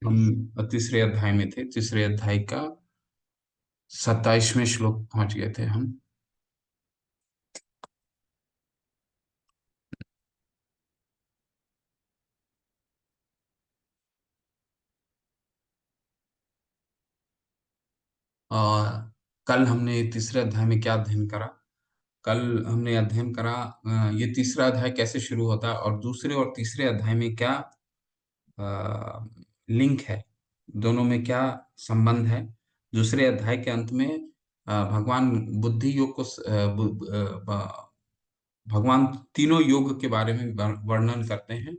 हम तीसरे अध्याय में थे। तीसरे अध्याय का 27वें श्लोक पहुंच गए थे हम। और कल हमने तीसरे अध्याय में क्या अध्ययन करा? कल हमने अध्ययन करा ये तीसरा अध्याय कैसे शुरू होता है और दूसरे और तीसरे अध्याय में क्या लिंक है, दोनों में क्या संबंध है। दूसरे अध्याय के अंत में भगवान बुद्धि योग को भगवान तीनों योग के बारे में वर्णन करते हैं।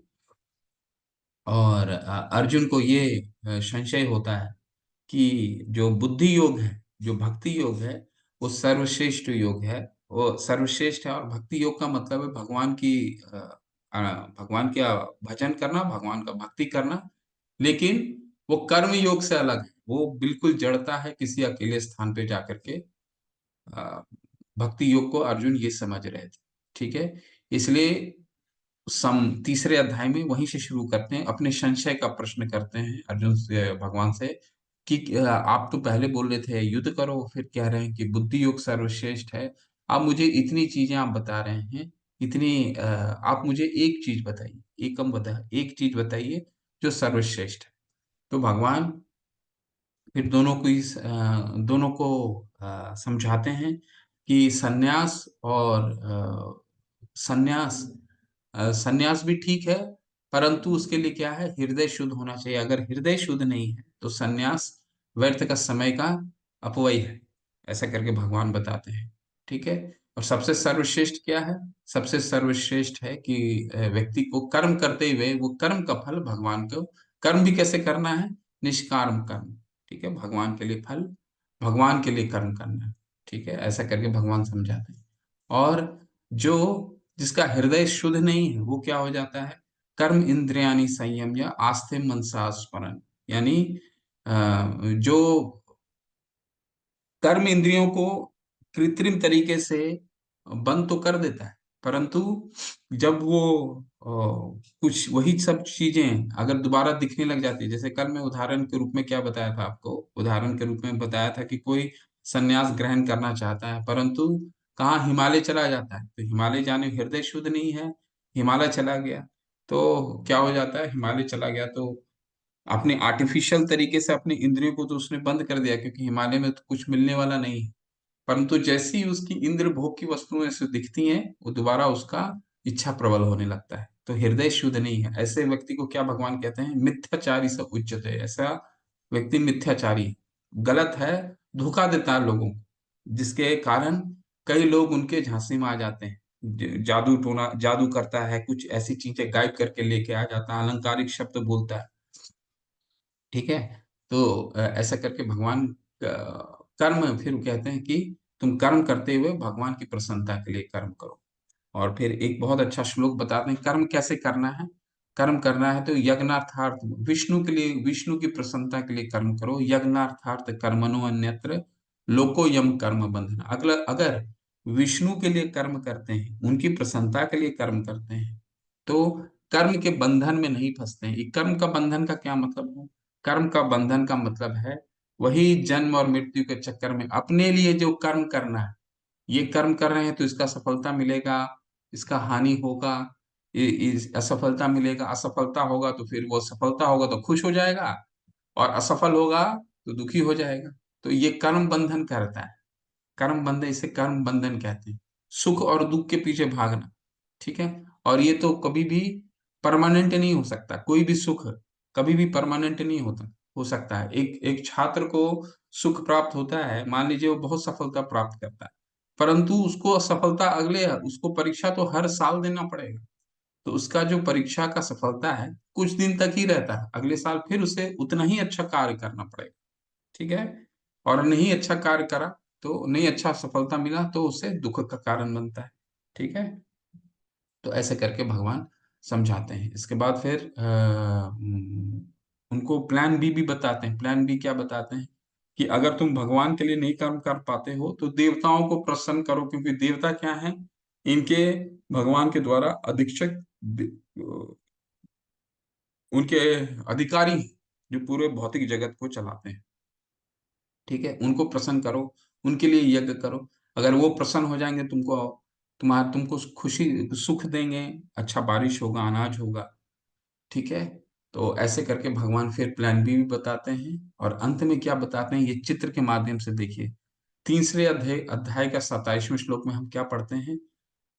और अर्जुन को ये संशय होता है कि जो बुद्धि योग है, जो भक्ति योग है, वो सर्वश्रेष्ठ योग है। वो सर्वश्रेष्ठ है और भक्ति योग का मतलब है भगवान की अ, भगवान का भजन करना, भगवान का भक्ति करना। लेकिन वो कर्म योग से अलग है, वो बिल्कुल जड़ता है किसी अकेले स्थान पे जाकर के। अ, भक्ति योग को अर्जुन ये समझ रहे थे। ठीक है। इसलिए तीसरे अध्याय में वहीं से शुरू करते हैं, अपने संशय का प्रश्न करते हैं अर्जुन से, भगवान से कि आप तो पहले बोल रहे थे युद्ध करो, फिर कह रहे हैं कि बुद्धि योग सर्वश्रेष्ठ है। आप मुझे इतनी चीजें आप बता रहे हैं, इतनी आप मुझे एक चीज बताइए, एक चीज बताइए जो सर्वश्रेष्ठ है। तो भगवान फिर दोनों को समझाते हैं कि सन्यास और सन्यास सन्यास भी ठीक है, परंतु उसके लिए क्या है, हृदय शुद्ध होना चाहिए। अगर हृदय शुद्ध नहीं है तो सन्यास व्यर्थ का समय का अपव्यय है, ऐसा करके भगवान बताते हैं। ठीक है। और सबसे सर्वश्रेष्ठ क्या है? सबसे सर्वश्रेष्ठ है कि व्यक्ति को कर्म करते हुए वो कर्म का फल भगवान को, कर्म भी कैसे करना है, निष्काम कर्म। ठीक है। भगवान के लिए फल, भगवान के लिए कर्म करना है। ठीक है। ऐसा करके भगवान समझाते हैं। और जो जिसका हृदय शुद्ध नहीं है वो क्या हो जाता है, कर्म इंद्रियाणि संयम या आस्थे मनसा स्मरण। यानी जो कर्म इंद्रियों को कृत्रिम तरीके से बंद तो कर देता है, परंतु जब वो कुछ वही सब चीजें अगर दोबारा दिखने लग जाती है, जैसे कल मैं उदाहरण के रूप में क्या बताया था आपको, उदाहरण के रूप में बताया था कि कोई संन्यास ग्रहण करना चाहता है, परंतु कहाँ हिमालय चला जाता है, तो हिमालय जाने हृदय शुद्ध नहीं है, हिमालय चला गया, तो क्या हो जाता है, हिमालय चला गया तो अपने आर्टिफिशियल तरीके से अपने इंद्रियों को तो उसने बंद कर दिया, क्योंकि हिमालय में तो कुछ मिलने वाला नहीं है। परंतु जैसी ही उसकी इंद्र भोग की वस्तुएं ऐसे दिखती हैं, वो दोबारा उसका इच्छा प्रबल होने लगता है, तो हृदय शुद्ध नहीं है। ऐसे व्यक्ति को क्या भगवान कहते हैं, मिथ्याचारी से उच्चते। ऐसा व्यक्ति मिथ्याचारी है, गलत है, धोखा देता है लोगों को, जिसके कारण कई लोग उनके झांसे में आ जाते हैं। जादू टोना, जादू करता है, कुछ ऐसी चीजें गायब करके लेके आ जाता है, अलंकारिक शब्द बोलता है। ठीक है। तो ऐसा करके भगवान कर्म फिर कहते हैं कि तुम कर्म करते हुए भगवान की प्रसन्नता के लिए कर्म करो। और फिर एक बहुत अच्छा श्लोक बताते हैं कर्म कैसे करना है। कर्म करना है तो यज्ञार्थार्थ, विष्णु के लिए, विष्णु की प्रसन्नता के लिए कर्म करो। यज्ञार्थार्थ कर्मणो अन्यत्र लोको यम कर्म बंधन। अगला अगर विष्णु के लिए कर्म करते हैं, उनकी प्रसन्नता के लिए कर्म करते हैं, तो कर्म के बंधन में नहीं फंसते हैं। ये कर्म का बंधन का क्या मतलब है? कर्म का बंधन का मतलब है वही जन्म और मृत्यु के चक्कर में अपने लिए जो कर्म करना है, ये कर्म कर रहे हैं तो इसका सफलता मिलेगा, इसका हानि होगा, असफलता मिलेगा, असफलता होगा तो फिर वो, सफलता होगा तो खुश हो जाएगा, और असफल होगा तो दुखी हो जाएगा। तो ये कर्म बंधन करता है। कर्म बंधन, इसे कर्म बंधन कहते हैं, सुख और दुख के पीछे भागना। ठीक है। और ये तो कभी भी परमानेंट नहीं हो सकता, कोई भी सुख कभी भी परमानेंट नहीं होता, हो सकता है। एक एक छात्र को सुख प्राप्त होता है, मान लीजिए वो बहुत सफलता प्राप्त करता है, परंतु उसको सफलता अगले, उसको परीक्षा तो हर साल देना पड़ेगा, तो उसका जो परीक्षा का सफलता है कुछ दिन तक ही रहता है, अगले साल फिर उसे उतना ही अच्छा कार्य करना पड़ेगा। ठीक है। और नहीं अच्छा कार्य करा, तो नहीं अच्छा सफलता मिला तो उसे दुख का कारण बनता है। ठीक है। तो ऐसे करके भगवान समझाते हैं। इसके बाद फिर उनको प्लान बी भी बताते हैं। प्लान बी क्या बताते हैं कि अगर तुम भगवान के लिए नहीं कर्म कर पाते हो तो देवताओं को प्रसन्न करो, क्योंकि देवता क्या है, इनके भगवान के द्वारा अधीक्षक, उनके अधिकारी हैं। जो पूरे भौतिक जगत को चलाते हैं। ठीक है? उनको प्रसन्न करो, उनके लिए यज्ञ करो। अगर वो प्रसन्न हो जाएँगे तुमको खुशी सुख देंगे, अच्छा बारिश होगा, अनाज होगा, ठीक है? तो ऐसे करके भगवान फिर प्लान बी भी बताते हैं और अंत में क्या बताते हैं ये चित्र के माध्यम से देखिए। तीसरे अध्याय अध्याय का 27वें श्लोक में हम क्या पढ़ते हैं?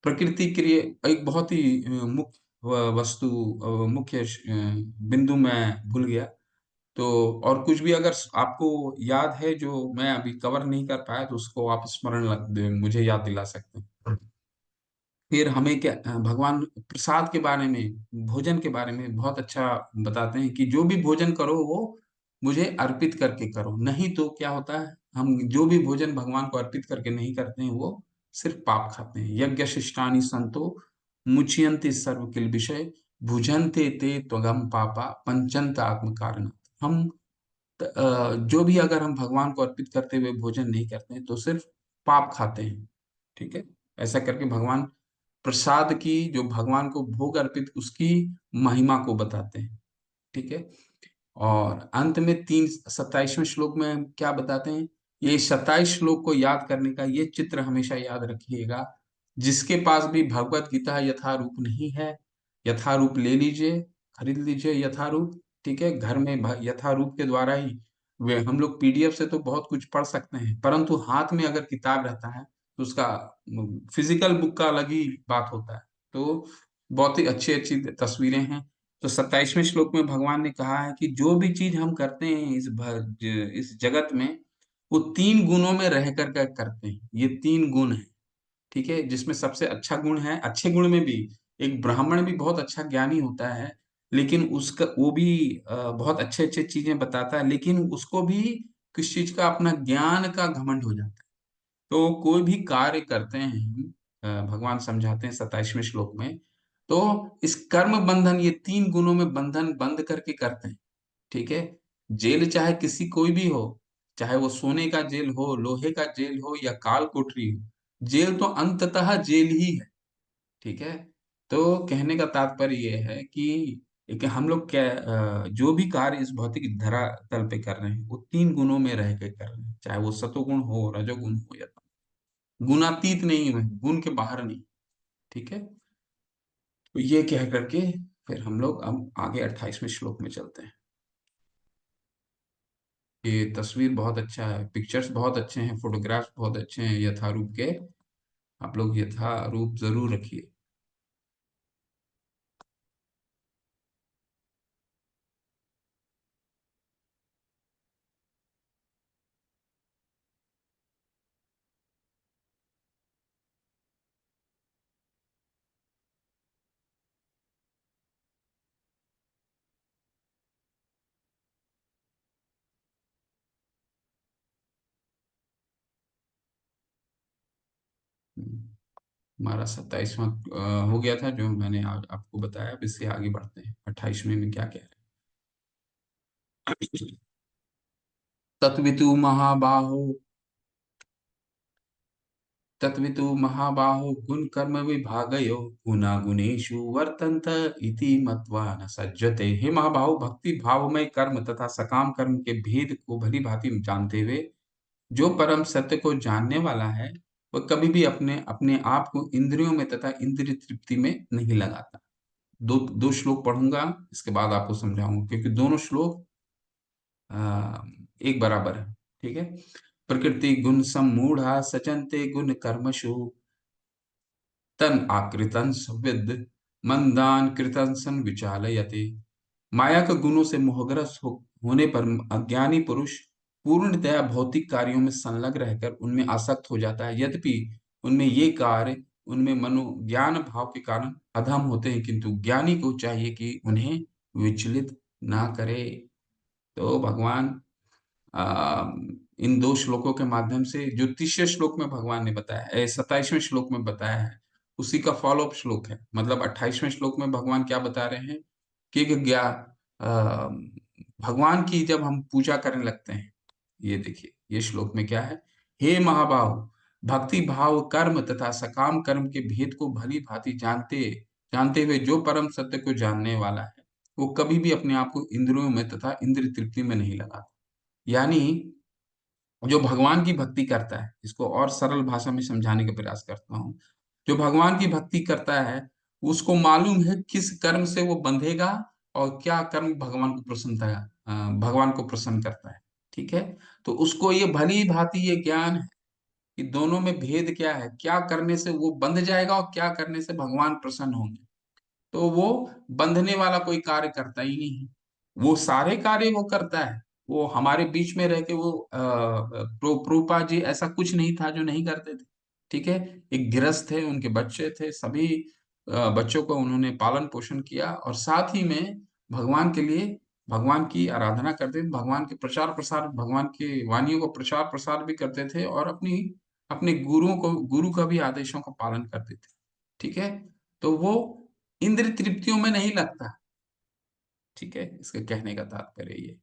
प्रकृति के लिए एक बहुत ही मुख्य वस्तु मुख्य बिंदु मैं भूल गया। तो और कुछ भी अगर आपको याद है जो मैं अभी कवर नहीं कर पाया तो उसको आप स्मरण मुझे याद दिला सकते हैं। फिर हमें क्या भगवान प्रसाद के बारे में, भोजन के बारे में बहुत अच्छा बताते हैं कि जो भी भोजन करो वो मुझे अर्पित करके करो। नहीं तो क्या होता है, हम जो भी भोजन भगवान को अर्पित करके नहीं करते हैं, वो सिर्फ पाप खाते हैं। यज्ञ शिष्टानि संतो मुच्यन्ते सर्व किल विषय भुजन्ते ते त्वगम पापा पंचंत आत्म कारणात्। हम जो भी अगर हम भगवान को अर्पित करते हुए भोजन नहीं करते हैं, तो सिर्फ पाप खाते हैं। ठीक है? ऐसा करके भगवान प्रसाद की जो भगवान को भोग अर्पित उसकी महिमा को बताते हैं। ठीक है? और अंत में 27वें श्लोक में हम क्या बताते हैं? ये 27 श्लोक को याद करने का ये चित्र हमेशा याद रखिएगा। जिसके पास भी भगवत गीता यथारूप नहीं है, यथारूप ले लीजिए, खरीद लीजिए यथारूप, ठीक है? घर में यथारूप के द्वारा ही वे हम लोग पीडीएफ से तो बहुत कुछ पढ़ सकते हैं, परंतु हाथ में अगर किताब रहता है, तो उसका फिजिकल बुक का अलग ही बात होता है। तो बहुत ही अच्छी-अच्छी तस्वीरें हैं। तो 27वें श्लोक में भगवान ने कहा है कि जो भी चीज़ हम करते हैं इस जगत में, वो 3 गुणों में रह कर के करते हैं। ये 3 गुण हैं, ठीक है? जिसमें सबसे अच्छा गुण है अच्छे गुण में भी एक ब्राह्मण भी बहुत अच्छा ज्ञानी होता है, लेकिन उसका वो भी बहुत अच्छे-अच्छे चीज़ें बताता है, लेकिन उसको भी किस चीज़ का अपना ज्ञान का घमंड हो जाता है। तो कोई भी कार्य करते हैं हम भगवान समझाते हैं 27वें श्लोक में, तो इस कर्म बंधन ये 3 गुणों में बंधन बंद करके करते हैं, ठीक है? जेल चाहे किसी कोई भी हो, चाहे वो सोने का जेल हो, लोहे का जेल हो या काल कोठरी हो, जेल तो अंततः जेल ही है, ठीक है? तो कहने का तात्पर्य ये है कि हम लोग जो भी कार्य इस भौतिक धरातल पे कर रहे हैं, वो 3 गुणों में रह के कर रहे हैं, चाहे वो सतोगुण हो, रजोगुण हो या गुणातीत नहीं है, गुण के बाहर नहीं, ठीक है? तो ये कह करके फिर हम लोग अब आगे 28वें श्लोक में चलते हैं। ये तस्वीर बहुत अच्छा है, पिक्चर्स बहुत अच्छे हैं, फोटोग्राफ्स बहुत अच्छे हैं यथारूप के। आप लोग यथारूप ज़रूर रखिए। हुँ, हमारा 27वां हो गया था जो मैंने आज आपको बताया, अब इससे आगे बढ़ते हैं। 28वें में क्या कह रहे हैं? तत्वितु महाबाहो तत्वितु महाबाहो गुण कर्म विभागयो गुना गुणेषु वर्तन्त इति मत्वा न सज्जते। हे महाबाहो भक्ति भावमय कर्म तथा सकाम कर्म के भेद को भली भांति जानते हुए जो परम सत्य को जानने वाला है वह कभी भी अपने अपने आप को इंद्रियों में तथा इंद्रिय तृप्ति में नहीं लगाता। दो दो श्लोक पढ़ूंगा इसके बाद आपको समझाऊंगा क्योंकि दोनों श्लोक एक बराबर है। ठीक है? प्रकृति गुण सम्मूढ़ा सचन्ते गुण कर्मसु तन आकृतं संविद् मंदान कृतं सन विचालयते। माया के गुणों से मोहग्रस्त होने पर अज्ञानी पुरुष पूर्णतया भौतिक कार्यों में संलग्न रहकर उनमें आसक्त हो जाता है। यद्यपि उनमें ये कार्य उनमें मनोज्ञान भाव के कारण अधम होते हैं, किंतु ज्ञानी को चाहिए कि उन्हें विचलित ना करे। तो भगवान अ, इन 2 श्लोकों के माध्यम से जो 30वें श्लोक में भगवान ने बताया 27वें श्लोक में बताया है, उसी का फ़ॉलो अप श्लोक है। मतलब 28वें श्लोक में भगवान क्या बता रहे हैं कि अ, भगवान की जब हम पूजा करने लगते हैं, ये देखिए, ये श्लोक में क्या है? हे महाबाहो! भक्ति भाव कर्म तथा सकाम कर्म के भेद को भली-भाँति जानते जानते हुए जो परम सत्य को जानने वाला है, वो कभी भी अपने आप को इंद्रियों में तथा इंद्रिय तृप्ति में नहीं लगाता। यानी जो भगवान की भक्ति करता है, इसको और सरल भाषा में समझाने का प्रयास करता हूँ। जो भगवान की भक्ति करता है, उसको मालूम है किस कर्म से वो बंधेगा और क्या कर्म भगवान को प्रसन्न करता है। ठीक है। तो उसको ये भली भांति ये ज्ञान है कि दोनों में भेद क्या है, क्या करने से वो बंध जाएगा और क्या करने से भगवान प्रसन्न होंगे। तो वो बंधने वाला कोई कार्य करता ही नहीं है। वो सारे कार्य वो करता है। वो हमारे बीच में रह के वो प्रोपा जी ऐसा कुछ नहीं था जो नहीं करते थे। ठीक है। एक गृहस्थ थे, उनके बच्चे थे, सभी बच्चों को उन्होंने पालन पोषण किया और साथ ही में भगवान के लिए भगवान की आराधना करते थे, भगवान के प्रचार प्रसार, भगवान की वाणियों को प्रचार प्रसार भी करते थे और अपनी अपने गुरु का भी आदेशों का पालन करते थे। ठीक है। तो वो इंद्र तृप्तियों में नहीं लगता। ठीक है, इसके कहने का तात्पर्य ये।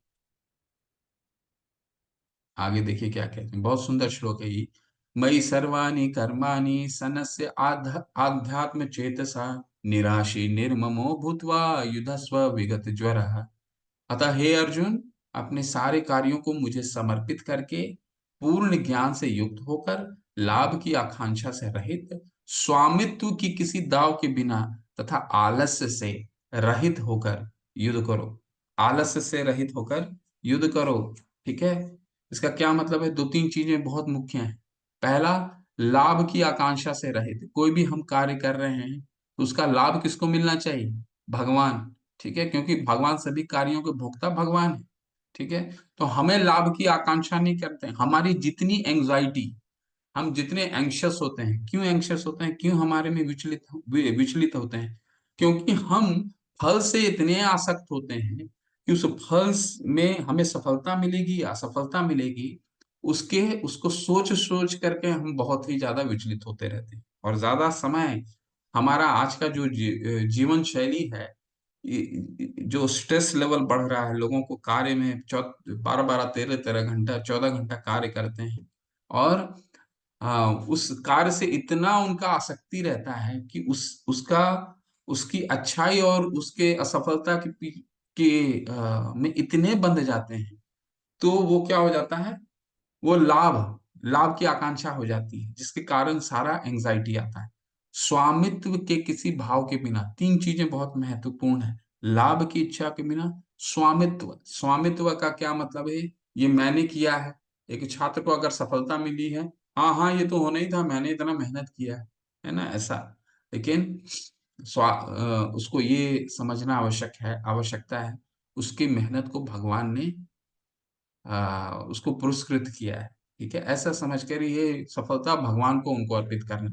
आगे देखिए क्या कहते हैं, बहुत सुंदर श्लोक है ये। मयि सर्वाणि कर्माणि सनस्य आध्यात्म चेतसा निराशी निर्ममो भूत्वा युधस्व विगत ज्वरः। अतः हे अर्जुन, अपने सारे कार्यों को मुझे समर्पित करके पूर्ण ज्ञान से युक्त होकर लाभ की आकांक्षा से रहित, स्वामित्व की किसी दाव के बिना तथा आलस्य से रहित होकर युद्ध करो। आलस्य से रहित होकर युद्ध करो। ठीक है। इसका क्या मतलब है? दो तीन चीजें बहुत मुख्य हैं। पहला, लाभ की आकांक्षा से रहित। कोई भी हम कार्य कर रहे हैं तो उसका लाभ किसको मिलना चाहिए? भगवान। ठीक है, क्योंकि भगवान सभी कार्यों के भोक्ता भगवान है। ठीक है। तो हमें लाभ की आकांक्षा नहीं करते हैं। हमारी जितनी एंग्जाइटी, हम जितने एंग्शियस होते हैं, क्यों एंग्शियस होते हैं, क्यों हमारे में विचलित होते हैं? क्योंकि हम फल से इतने आसक्त होते हैं कि उस फल में हमें सफलता मिलेगी या असफलता मिलेगी, उसके उसको सोच सोच करके हम बहुत ही ज्यादा विचलित होते रहते हैं। और ज्यादा समय हमारा आज का जो जीवन शैली है, जो स्ट्रेस लेवल बढ़ रहा है, लोगों को कार्य में 12 12 13 13 घंटा 14 घंटा कार्य करते हैं और उस कार्य से इतना उनका आसक्ति रहता है कि उसकी अच्छाई और उसके असफलता में इतने बंध जाते हैं। तो वो क्या हो जाता है, वो लाभ की आकांक्षा हो जाती है, जिसके कारण सारा एंजाइटी आता है। स्वामित्व के किसी भाव के बिना, तीन चीजें बहुत महत्वपूर्ण है। लाभ की इच्छा के बिना स्वामित्व, स्वामित्व का क्या मतलब है? ये मैंने किया है। एक छात्र को अगर सफलता मिली है, हाँ हाँ ये तो होना ही था, मैंने इतना मेहनत किया है ना, ऐसा। लेकिन उसको ये समझना आवश्यकता है, उसकी मेहनत को भगवान ने उसको पुरस्कृत किया है। ठीक है, ऐसा समझकर ये सफलता भगवान को उनको अर्पित करना।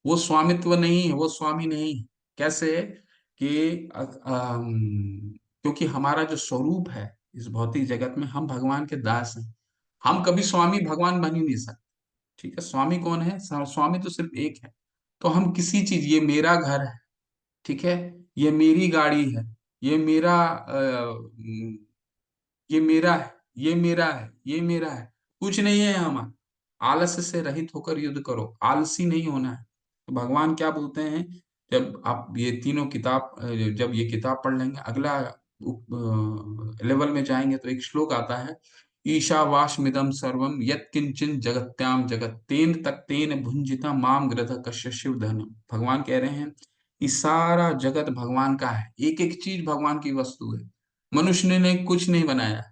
वो स्वामित्व नहीं है, वो स्वामी नहीं है। कैसे? कि क्योंकि हमारा जो स्वरूप है इस भौतिक जगत में, हम भगवान के दास हैं। हम कभी स्वामी भगवान बन ही नहीं सकते। ठीक है। स्वामी कौन है? स्वामी तो सिर्फ एक है। तो हम किसी चीज, ये मेरा घर है, ठीक है, ये मेरी गाड़ी है, ये मेरा ये मेरा है, ये मेरा है, ये मेरा है, कुछ नहीं है हमारा। आलस्य से रहित होकर युद्ध करो, आलसी नहीं होना है। तो भगवान क्या बोलते हैं? जब आप ये तीनों किताब जब ये किताब पढ़ लेंगे, अगला लेवल में जाएंगे तो एक श्लोक आता है, ईशावास्मिदं सर्वम यत्किंचिन जगत्याम जगत तेन तत्तेन भुंजिता माम गृध कश्य शिव धनम। भगवान कह रहे हैं कि सारा जगत भगवान का है, एक एक चीज भगवान की वस्तु है। मनुष्य ने कुछ नहीं बनाया।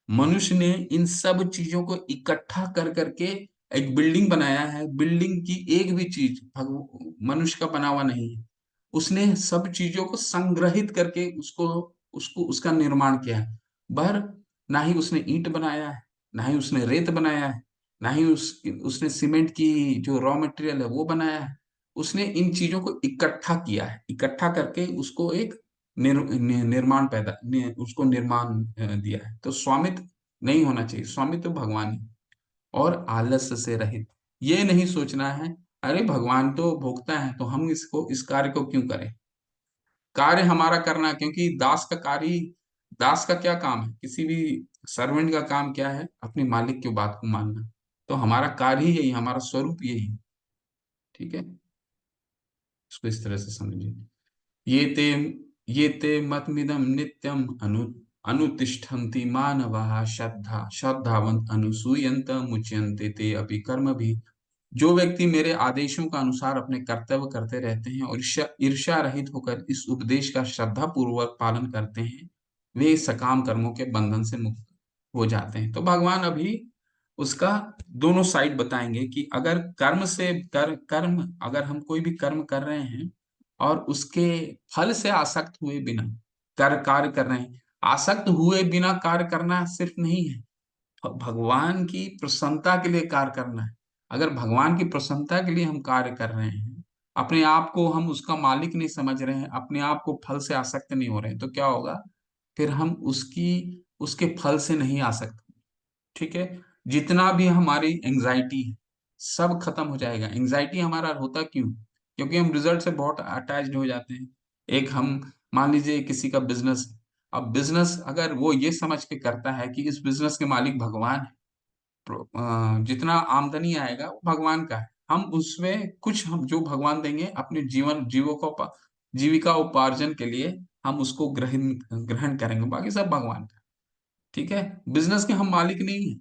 मनुष्य ने इन सब चीजों को इकट्ठा कर करके एक बिल्डिंग बनाया है। बिल्डिंग की एक भी चीज मनुष्य का बना हुआ नहीं है। उसने सब चीजों को संग्रहित करके उसको उसको उसका निर्माण किया है। पर ना ही उसने ईंट बनाया है, ना ही उसने रेत बनाया है, ना ही उसने सीमेंट की जो रॉ मटेरियल है वो बनाया है। उसने इन चीजों को इकट्ठा किया है, इकट्ठा करके उसको एक निर्माण उसको निर्माण दिया है। तो स्वामित्व नहीं होना चाहिए, स्वामित्व भगवान ही। और आलस्य से रहित, ये नहीं सोचना है अरे भगवान तो भोगता है तो हम इस कार्य को क्यों करें। कार्य हमारा करना है, क्योंकि दास का क्या काम है? किसी भी सर्वेंट का काम क्या है? अपने मालिक की बात को मानना। तो हमारा कार्य ही यही, हमारा स्वरूप यही है। ठीक है। इसको इस तरह से समझिए। ये थे ये ते मतमिदं नित्यम अनुतिष्ठन्ति मानवाः श्रद्धावंत अनुसूयन्त मुच्यन्ते ते अपि कर्म भी। जो व्यक्ति मेरे आदेशों का अनुसार अपने कर्तव्य करते रहते हैं और ईर्ष्या रहित होकर इस उपदेश का श्रद्धा पूर्वक पालन करते हैं, वे सकाम कर्मों के बंधन से मुक्त हो जाते हैं। तो भगवान अभी उसका दोनों साइड बताएंगे कि अगर कर्म अगर हम कोई भी कर्म कर रहे हैं और उसके फल से आसक्त हुए बिना कार्य कर रहे हैं, आसक्त हुए बिना कार्य करना सिर्फ नहीं है, भगवान की प्रसन्नता के लिए कार्य करना है। अगर भगवान की प्रसन्नता के लिए हम कार्य कर रहे हैं, अपने आप को हम उसका मालिक नहीं समझ रहे हैं, अपने आप को फल से आसक्त नहीं हो रहे हैं, तो क्या होगा? फिर हम उसकी उसके फल से नहीं आसक्त। ठीक है। जितना भी हमारी एंजाइटी है, सब खत्म हो जाएगा। एंजाइटी हमारा होता क्यों? क्योंकि हम रिजल्ट से बहुत अटैच्ड हो जाते हैं। एक हम मान लीजिए किसी का बिजनेस है। अब बिजनेस अगर वो ये समझ के करता है कि इस बिजनेस के मालिक भगवान है, जितना आमदनी आएगा वो भगवान का है, हम उसमें कुछ हम जो भगवान देंगे अपने जीविका उपार्जन के लिए हम उसको ग्रहण ग्रहण करेंगे, बाकी सब भगवान का। ठीक है। बिजनेस के हम मालिक नहीं है।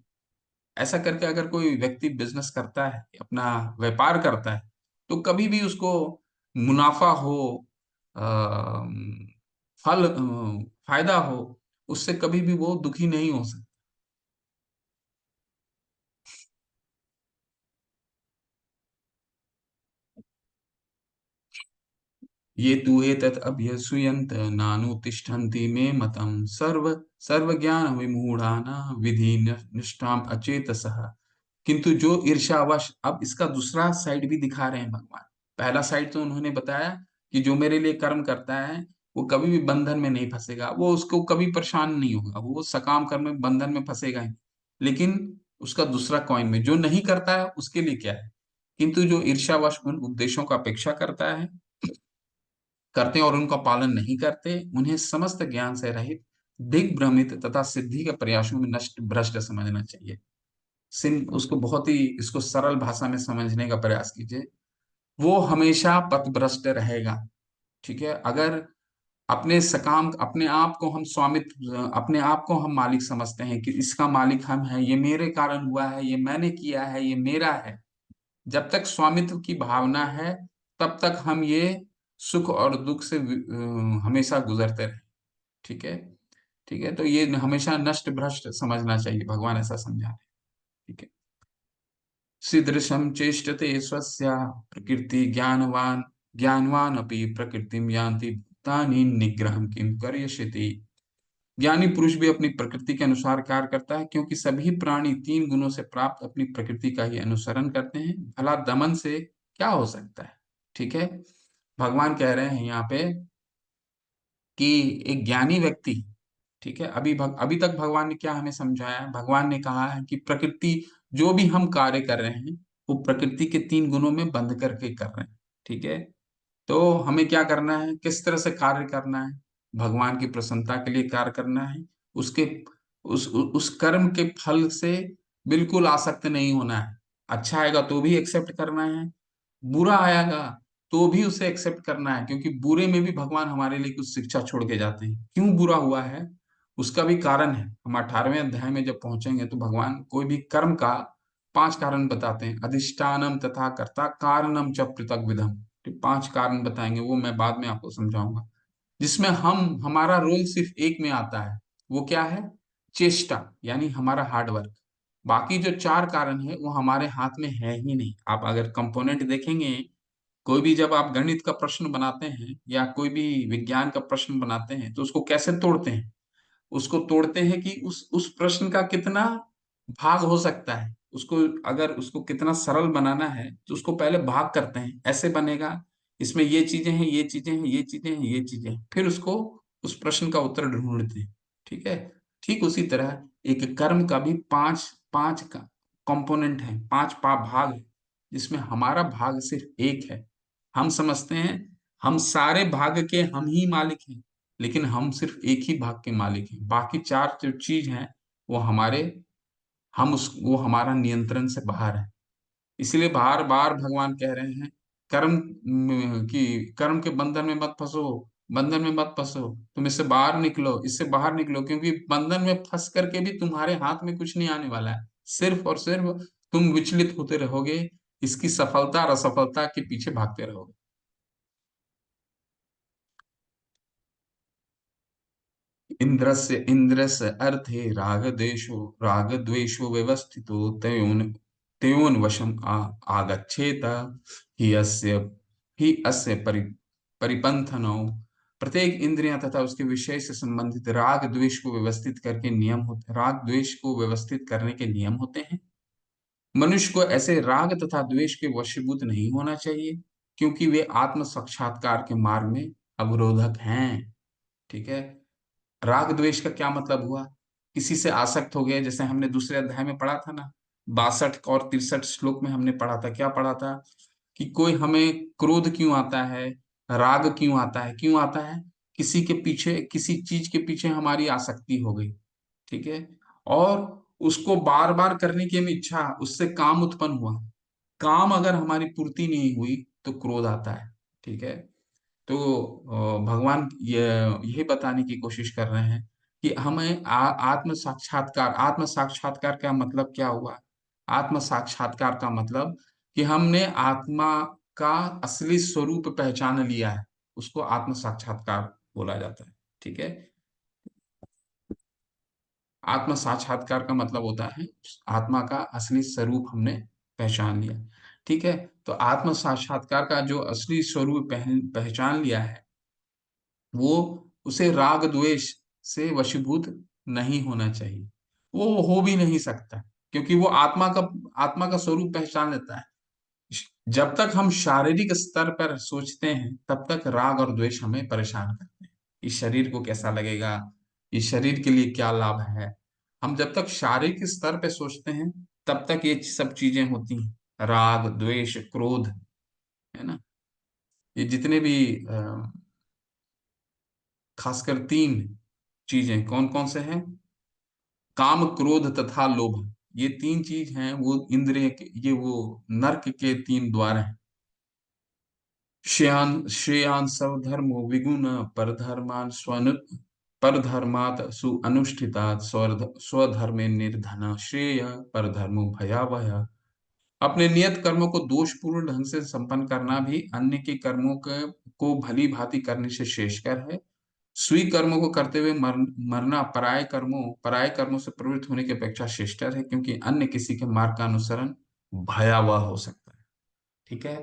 ऐसा करके अगर कोई व्यक्ति बिजनेस करता है, अपना व्यापार करता है, तो कभी भी उसको मुनाफा हो, फायदा हो, उससे कभी भी वो दुखी नहीं हो सकता। ये तु एतत् अभ्यसूयन्त नानुतिष्ठन्ति मे मतम् सर्वज्ञान विमूढ़ाना विधि निष्ठाम अचेतसः। किंतु जो ईर्ष्यावश, अब इसका दूसरा साइड भी दिखा रहे हैं भगवान। पहला साइड तो उन्होंने बताया कि जो मेरे लिए कर्म करता है वो कभी भी बंधन में नहीं फंसेगा, वो उसको कभी परेशान नहीं होगा, वो सकाम कर्म में बंधन में फंसेगा ही। लेकिन उसका दूसरा कॉइन में जो नहीं करता है उसके लिए क्या है? किंतु जो ईर्ष्यावश उन उपदेशों का अपेक्षा करते हैं और उनका पालन नहीं करते, उन्हें समस्त ज्ञान से रहित, दिग्भ्रमित तथा सिद्धि के प्रयासों में नष्ट भ्रष्ट समझना चाहिए। सिम उसको बहुत ही इसको सरल भाषा में समझने का प्रयास कीजिए। वो हमेशा पथभ्रष्ट रहेगा। ठीक है। अगर अपने आप को हम स्वामित्व, अपने आप को हम मालिक समझते हैं कि इसका मालिक हम हैं, ये मेरे कारण हुआ है, ये मैंने किया है, ये मेरा है, जब तक स्वामित्व की भावना है तब तक हम ये सुख और दुख से हमेशा गुजरते रहे। ठीक है। ठीक है। तो ये हमेशा नष्ट भ्रष्ट समझना चाहिए, भगवान ऐसा समझा रहे हैं। ठीक है। सीदृशं चेष्टते स्वस्या प्रकृति ज्ञानवान अपि प्रकृतिम यान्ति भूतानि निग्रहं किं करिष्यति। ज्ञानी पुरुष भी अपनी प्रकृति के अनुसार कार्य करता है, क्योंकि सभी प्राणी तीन गुणों से प्राप्त अपनी प्रकृति का ही अनुसरण करते हैं, भला दमन से क्या हो सकता है? ठीक है। भगवान कह रहे हैं यहाँ पे कि एक ज्ञानी व्यक्ति, ठीक है, अभी तक भगवान ने क्या हमें समझाया है? भगवान ने कहा है कि प्रकृति, जो भी हम कार्य कर रहे हैं वो प्रकृति के तीन गुणों में बंध करके कर रहे हैं। ठीक है। तो हमें क्या करना है, किस तरह से कार्य करना है? भगवान की प्रसन्नता के लिए कार्य करना है। उसके उस कर्म के फल से बिल्कुल आसक्त नहीं होना है। अच्छा आएगा तो भी एक्सेप्ट करना है, बुरा आएगा तो भी उसे एक्सेप्ट करना है, क्योंकि बुरे में भी भगवान हमारे लिए कुछ शिक्षा छोड़ के जाते हैं। क्यों बुरा हुआ है उसका भी कारण है। हम 18वें अध्याय में जब पहुंचेंगे तो भगवान कोई भी कर्म का 5 कारण बताते हैं। अधिष्ठानम तथा कर्ता कारणम च पृथक विधम। तो 5 कारण बताएंगे, वो मैं बाद में आपको समझाऊंगा, जिसमें हमारा रोल सिर्फ एक में आता है। वो क्या है? चेष्टा, यानी हमारा हार्डवर्क। बाकी जो 4 कारण है वो हमारे हाथ में है ही नहीं। आप अगर कंपोनेंट देखेंगे, कोई भी जब आप गणित का प्रश्न बनाते हैं या कोई भी विज्ञान का प्रश्न बनाते हैं तो उसको कैसे तोड़ते हैं? उसको तोड़ते हैं कि उस प्रश्न का कितना भाग हो सकता है, उसको अगर उसको कितना सरल बनाना है तो उसको पहले भाग करते हैं, ऐसे बनेगा, इसमें ये चीजें हैं, ये चीजें हैं, ये चीजें हैं, ये चीजें हैं, फिर उसको उस प्रश्न का उत्तर ढूंढते हैं। ठीक है। ठीक उसी तरह एक कर्म का भी पांच पांच का कंपोनेंट है, 5 भाग है, जिसमें हमारा भाग सिर्फ एक है। हम समझते हैं हम सारे भाग के हम ही मालिक हैं, लेकिन हम सिर्फ एक ही भाग के मालिक हैं। बाकी 4 जो चीज हैं वो हमारे वो हमारा नियंत्रण से बाहर है। इसलिए बार बार भगवान कह रहे हैं कर्म की कर्म के बंधन में मत फंसो, बंधन में मत फंसो, तुम इससे बाहर निकलो, इससे बाहर निकलो, क्योंकि बंधन में फंस करके भी तुम्हारे हाथ में कुछ नहीं आने वाला है। सिर्फ और सिर्फ तुम विचलित होते रहोगे, इसकी सफलता और असफलता के पीछे भागते रहोगे। इंद्रस्य अर्थे राग द्वेषो व्यवस्थितो तयोन वशम आगच्छेत ही अस्य परिपंथनौ। प्रत्येक इंद्रियां तथा उसके विषय से संबंधित राग द्वेष को व्यवस्थित करके नियम होते राग द्वेष को व्यवस्थित करने के नियम होते हैं। मनुष्य को ऐसे राग तथा द्वेष के वशीभूत नहीं होना चाहिए, क्योंकि वे आत्म साक्षात्कार के मार्ग में अवरोधक हैं। ठीक है। राग द्वेष का क्या मतलब हुआ? किसी से आसक्त हो गए, जैसे हमने दूसरे अध्याय में पढ़ा था ना, 62 और 63 श्लोक में हमने पढ़ा था, क्या पढ़ा था? कि कोई हमें क्रोध क्यों आता है, राग क्यों आता है, क्यों आता है? किसी के पीछे, किसी चीज के पीछे हमारी आसक्ति हो गई। ठीक है। और उसको बार बार करने की हमें इच्छा, उससे काम उत्पन्न हुआ। काम अगर हमारी पूर्ति नहीं हुई तो क्रोध आता है। ठीक है। तो भगवान यही बताने की कोशिश कर रहे हैं कि हमें आत्म साक्षात्कार का मतलब क्या हुआ? आत्म साक्षात्कार का मतलब कि हमने आत्मा का असली स्वरूप पहचान लिया है, उसको आत्म साक्षात्कार बोला जाता है। ठीक है। आत्म साक्षात्कार का मतलब होता है आत्मा का असली स्वरूप हमने पहचान लिया। ठीक है। तो आत्म साक्षात्कार का जो असली स्वरूप पहचान लिया है, वो उसे राग द्वेष से वशीभूत नहीं होना चाहिए। वो हो भी नहीं सकता, क्योंकि वो आत्मा का स्वरूप पहचान लेता है। जब तक हम शारीरिक स्तर पर सोचते हैं, तब तक राग और द्वेष हमें परेशान करते हैं। इस शरीर को कैसा लगेगा, इस शरीर के लिए क्या लाभ है। हम जब तक शारीरिक स्तर पे सोचते हैं, तब तक ये सब चीजें होती हैं, राग द्वेष क्रोध, है ना। ये जितने भी खासकर तीन चीजें कौन कौन से हैं? काम क्रोध तथा लोभ। ये तीन चीज हैं, वो इंद्रिय के, ये वो नरक के तीन द्वार हैं। श्रेयान स्वधर्मो विगुण परधर्मान परधर्मात् सुअनुष्ठितात् स्वधर्मे निर्धन श्रेय परधर्मो भयावह। अपने नियत कर्मों को दोषपूर्ण ढंग से संपन्न करना भी अन्य के कर्मों को भली भांति करने से श्रेयस्कर है। स्वी कर्मों को करते हुए मरना पराये कर्मों से प्रवृत्त होने की अपेक्षा श्रेष्ठतर है, क्योंकि अन्य किसी के मार्ग का अनुसरण भयावह हो सकता है। ठीक है।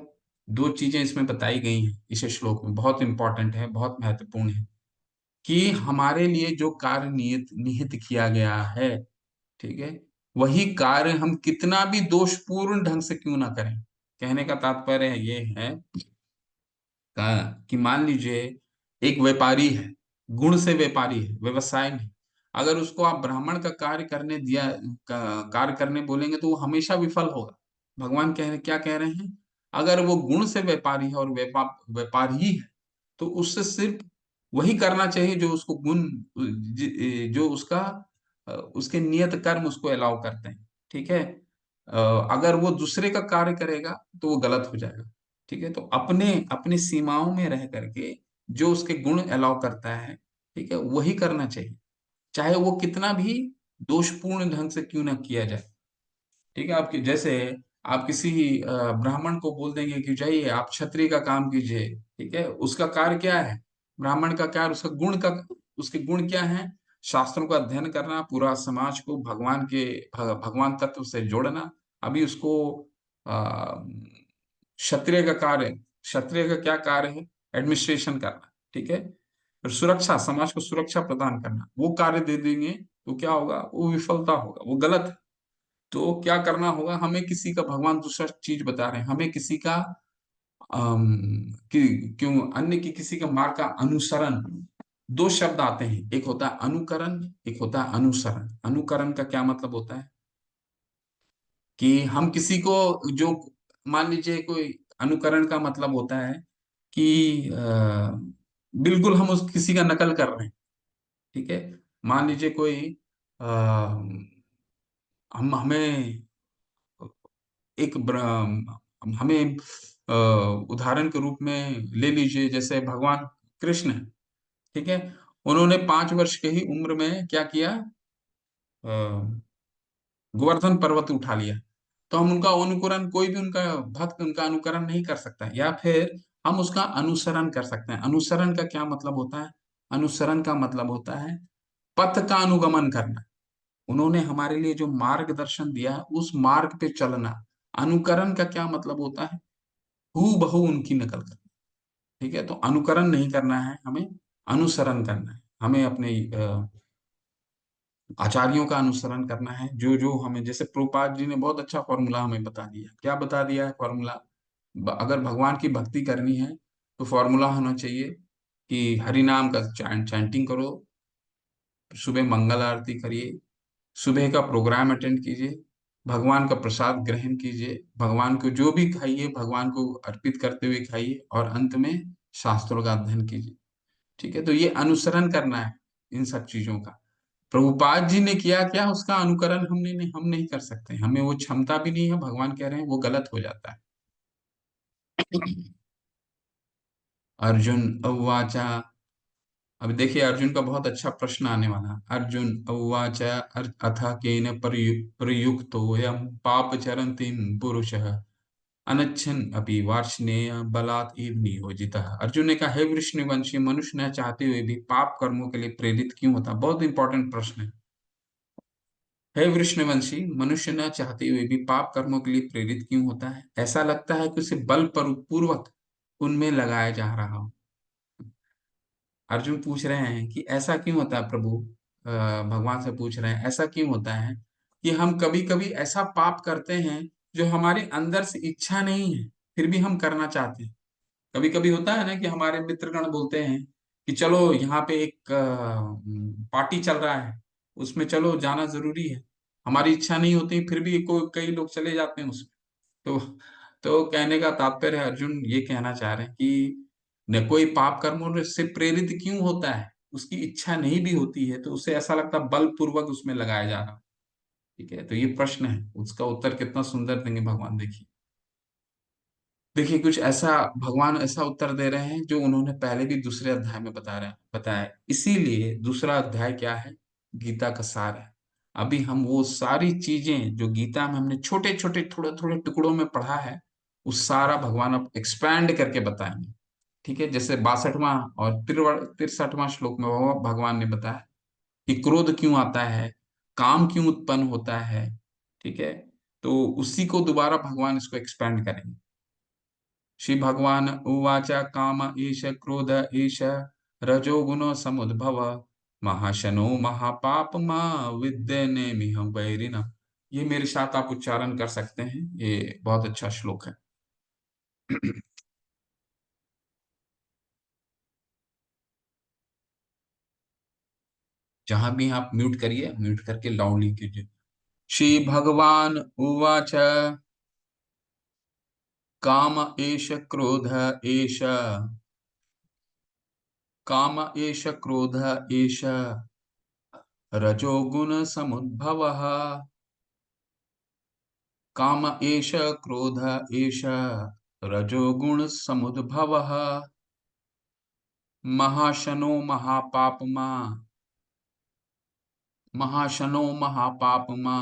दो चीजें इसमें बताई गई हैं इस श्लोक में, बहुत इंपॉर्टेंट है, बहुत महत्वपूर्ण है, कि हमारे लिए जो कार्य नियत निहित किया गया है, ठीक है, वही कार्य हम कितना भी दोषपूर्ण ढंग से क्यों ना करें। कहने का तात्पर्य ये है कि मान लीजिए एक व्यापारी है, गुण से व्यापारी है, व्यवसाय में, अगर उसको आप ब्राह्मण का कार्य करने कार्य करने बोलेंगे तो वो हमेशा विफल होगा। भगवान क्या कह रहे हैं? अगर वो गुण से व्यापारी है और व्यापार ही है, तो उससे सिर्फ वही करना चाहिए जो उसको जो उसके नियत कर्म उसको अलाउ करते हैं। ठीक है। अगर वो दूसरे का कार्य करेगा तो वो गलत हो जाएगा। ठीक है। तो अपने अपनी सीमाओं में रह करके जो उसके गुण अलाउ करता है, ठीक है, वही करना चाहिए, चाहे वो कितना भी दोषपूर्ण ढंग से क्यों ना किया जाए। ठीक है। आपकी जैसे आप किसी ब्राह्मण को बोल देंगे कि जाइए आप क्षत्रिय का काम कीजिए, ठीक है, उसका कार्य क्या है? ब्राह्मण का कार्य, उसके गुण क्या है? शास्त्रों का अध्ययन करना, पूरा समाज को भगवान तत्व से जोड़ना। अभी उसको अ, क्षत्रिय का कार्य क्षत्रिय का क्या कार्य है? एडमिनिस्ट्रेशन करना। ठीक है। और सुरक्षा, समाज को सुरक्षा प्रदान करना, वो कार्य दे देंगे तो क्या होगा? वो विफलता होगा, वो गलत है। तो क्या करना होगा हमें? किसी का, भगवान दूसरा चीज बता रहे हैं, हमें किसी का क्यों अन्य की किसी का मार्ग का अनुसरण। दो शब्द आते हैं, एक होता है अनुकरण, एक होता है अनुसरण। अनुकरण का क्या मतलब होता है? कि हम किसी को जो, मान लीजिए कोई, अनुकरण का मतलब होता है कि बिल्कुल हम उस किसी का नकल कर रहे हैं। ठीक है। मान लीजिए कोई अ, हम हमें एक हमें उदाहरण के रूप में ले लीजिए, जैसे भगवान कृष्ण है। ठीक है। उन्होंने 5 वर्ष के ही उम्र में क्या किया, अ, गोवर्धन पर्वत उठा लिया। तो हम उनका अनुकरण, कोई भी उनका भक्त उनका अनुकरण नहीं कर सकता, या फिर हम उसका अनुसरण कर सकते हैं। अनुसरण का क्या मतलब होता है? अनुसरण का मतलब होता है पथ का अनुगमन करना। उन्होंने हमारे लिए जो मार्गदर्शन दिया है उस मार्ग पे चलना। अनुकरण का क्या मतलब होता है? हू बहू उनकी नकल करना। ठीक है, तो अनुकरण नहीं करना है हमें, अनुसरण करना है। हमें अपने आचार्यों का अनुसरण करना है, जो जो हमें, जैसे प्रभुपाद जी ने बहुत अच्छा फॉर्मूला हमें बता दिया। क्या बता दिया है फॉर्मूला? अगर भगवान की भक्ति करनी है तो फॉर्मूला होना चाहिए कि हरि नाम का चैंटिंग करो, सुबह मंगल आरती करिए, सुबह का प्रोग्राम अटेंड कीजिए, भगवान का प्रसाद ग्रहण कीजिए, भगवान को जो भी खाइए भगवान को अर्पित करते हुए खाइए, और अंत में शास्त्रों का अध्ययन कीजिए। ठीक है, तो ये अनुसरण करना है इन सब चीजों का। प्रभुपाद जी ने किया क्या, उसका अनुकरण हम नहीं कर सकते, हमें वो क्षमता भी नहीं है। भगवान कह रहे हैं वो गलत हो जाता है। अर्जुन उवाचा। अब देखिए अर्जुन का बहुत अच्छा प्रश्न आने वाला है। अर्जुन उवाच अथ केन प्रयुक्तोऽयं पापचरन्तीं पुरुषः अनच्छन् अपि वार्ष्णेय बलात् इव नियोजितः। अर्जुन ने कहा, हे वृष्णिवंशी, मनुष्य न चाहते हुए भी पाप कर्मों के लिए प्रेरित क्यों होता? बहुत इंपॉर्टेंट प्रश्न है। हे वृष्णिवंशी, मनुष्य न चाहते हुए भी पाप कर्मों के लिए प्रेरित क्यों होता है? ऐसा लगता है कि उसे बल पूर्वक उनमें लगाया जा रहा हो। अर्जुन पूछ रहे हैं कि ऐसा क्यों होता है प्रभु। भगवान से पूछ रहे हैं ऐसा क्यों होता है कि हम कभी कभी ऐसा पाप करते हैं जो हमारे अंदर से इच्छा नहीं है, फिर भी हम करना चाहते हैं। कभी कभी होता है ना कि हमारे मित्रगण बोलते हैं कि चलो यहाँ पे एक पार्टी चल रहा है, उसमें चलो जाना जरूरी है। हमारी इच्छा नहीं होती फिर भी कई लोग चले जाते हैं उसमें। तो कहने का तात्पर्य है, अर्जुन ये कहना चाह रहे हैं कि न कोई पाप कर्म से प्रेरित क्यों होता है, उसकी इच्छा नहीं भी होती है तो उसे ऐसा लगता है बलपूर्वक उसमें लगाया जा रहा है। ठीक है, तो ये प्रश्न है, उसका उत्तर कितना सुंदर देंगे भगवान, देखिए। देखिए कुछ ऐसा भगवान ऐसा उत्तर दे रहे हैं जो उन्होंने पहले भी दूसरे अध्याय में बताया। इसीलिए दूसरा अध्याय क्या है? गीता का सार है। अभी हम वो सारी चीजें जो गीता में हमने छोटे छोटे थोड़े थोड़े टुकड़ों में पढ़ा है, उस सारा भगवान अब एक्सपैंड करके बताएंगे। ठीक है, जैसे 62वां और 63वां श्लोक में भगवान ने बताया कि क्रोध क्यों आता है, काम क्यों उत्पन्न होता है। ठीक है, तो उसी को दोबारा भगवान इसको एक्सपैंड करेंगे। श्री भगवान उवाच काम एष क्रोध एष रजोगुण समुद्भव महाशनो महापापमा विद्यनेमिह वैरिण। ये मेरे साथ आप उच्चारण कर सकते हैं, ये बहुत अच्छा श्लोक है। जहां भी आप म्यूट करिए, म्यूट करके लाउडली कीजिए। श्री भगवान उवाच काम एष क्रोध एष काम एष क्रोध एष रजोगुण समुद्भवः काम एष क्रोध एष रजोगुण समुद्भवः महाशनो महापापमा महाशनो महापापमा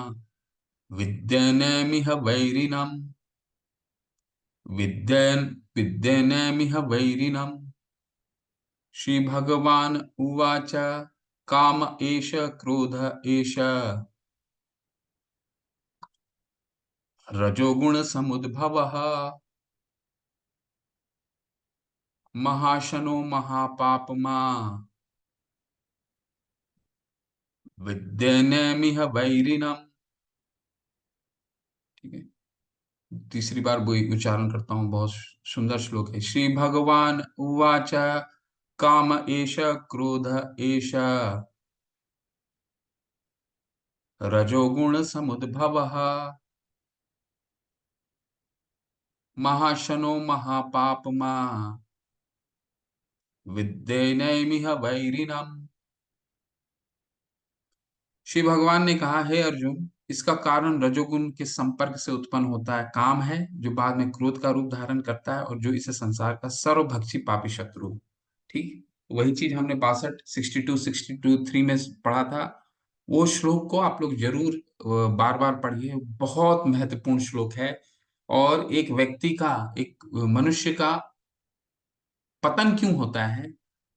विद्यनेमिह वैरिणम् विद्यन विद्यनेमिह वैरिणम्। श्री भगवान उवाच काम एष क्रोध एष रजोगुण समुद्भवः महाशनो महापापमा विद्यनेमिह वैरिणम्। ठीक है, तीसरी बार वो उच्चारण करता हूँ, बहुत सुंदर श्लोक है। श्री भगवान उवाच काम एष क्रोध एष रजोगुण समुद्भवः महाशनो महापापमा विद्येनैमिह वैरिणम्। श्री भगवान ने कहा, हे अर्जुन, इसका कारण रजोगुण के संपर्क से उत्पन्न होता है काम है, जो बाद में क्रोध का रूप धारण करता है और जो इसे संसार का सर्वभक्षी पापी शत्रु। ठीक। वही चीज हमने 62 62 63 में पढ़ा था। वो श्लोक को आप लोग जरूर बार बार पढ़िए, बहुत महत्वपूर्ण श्लोक है। और एक व्यक्ति का, एक मनुष्य का पतन क्यों होता है,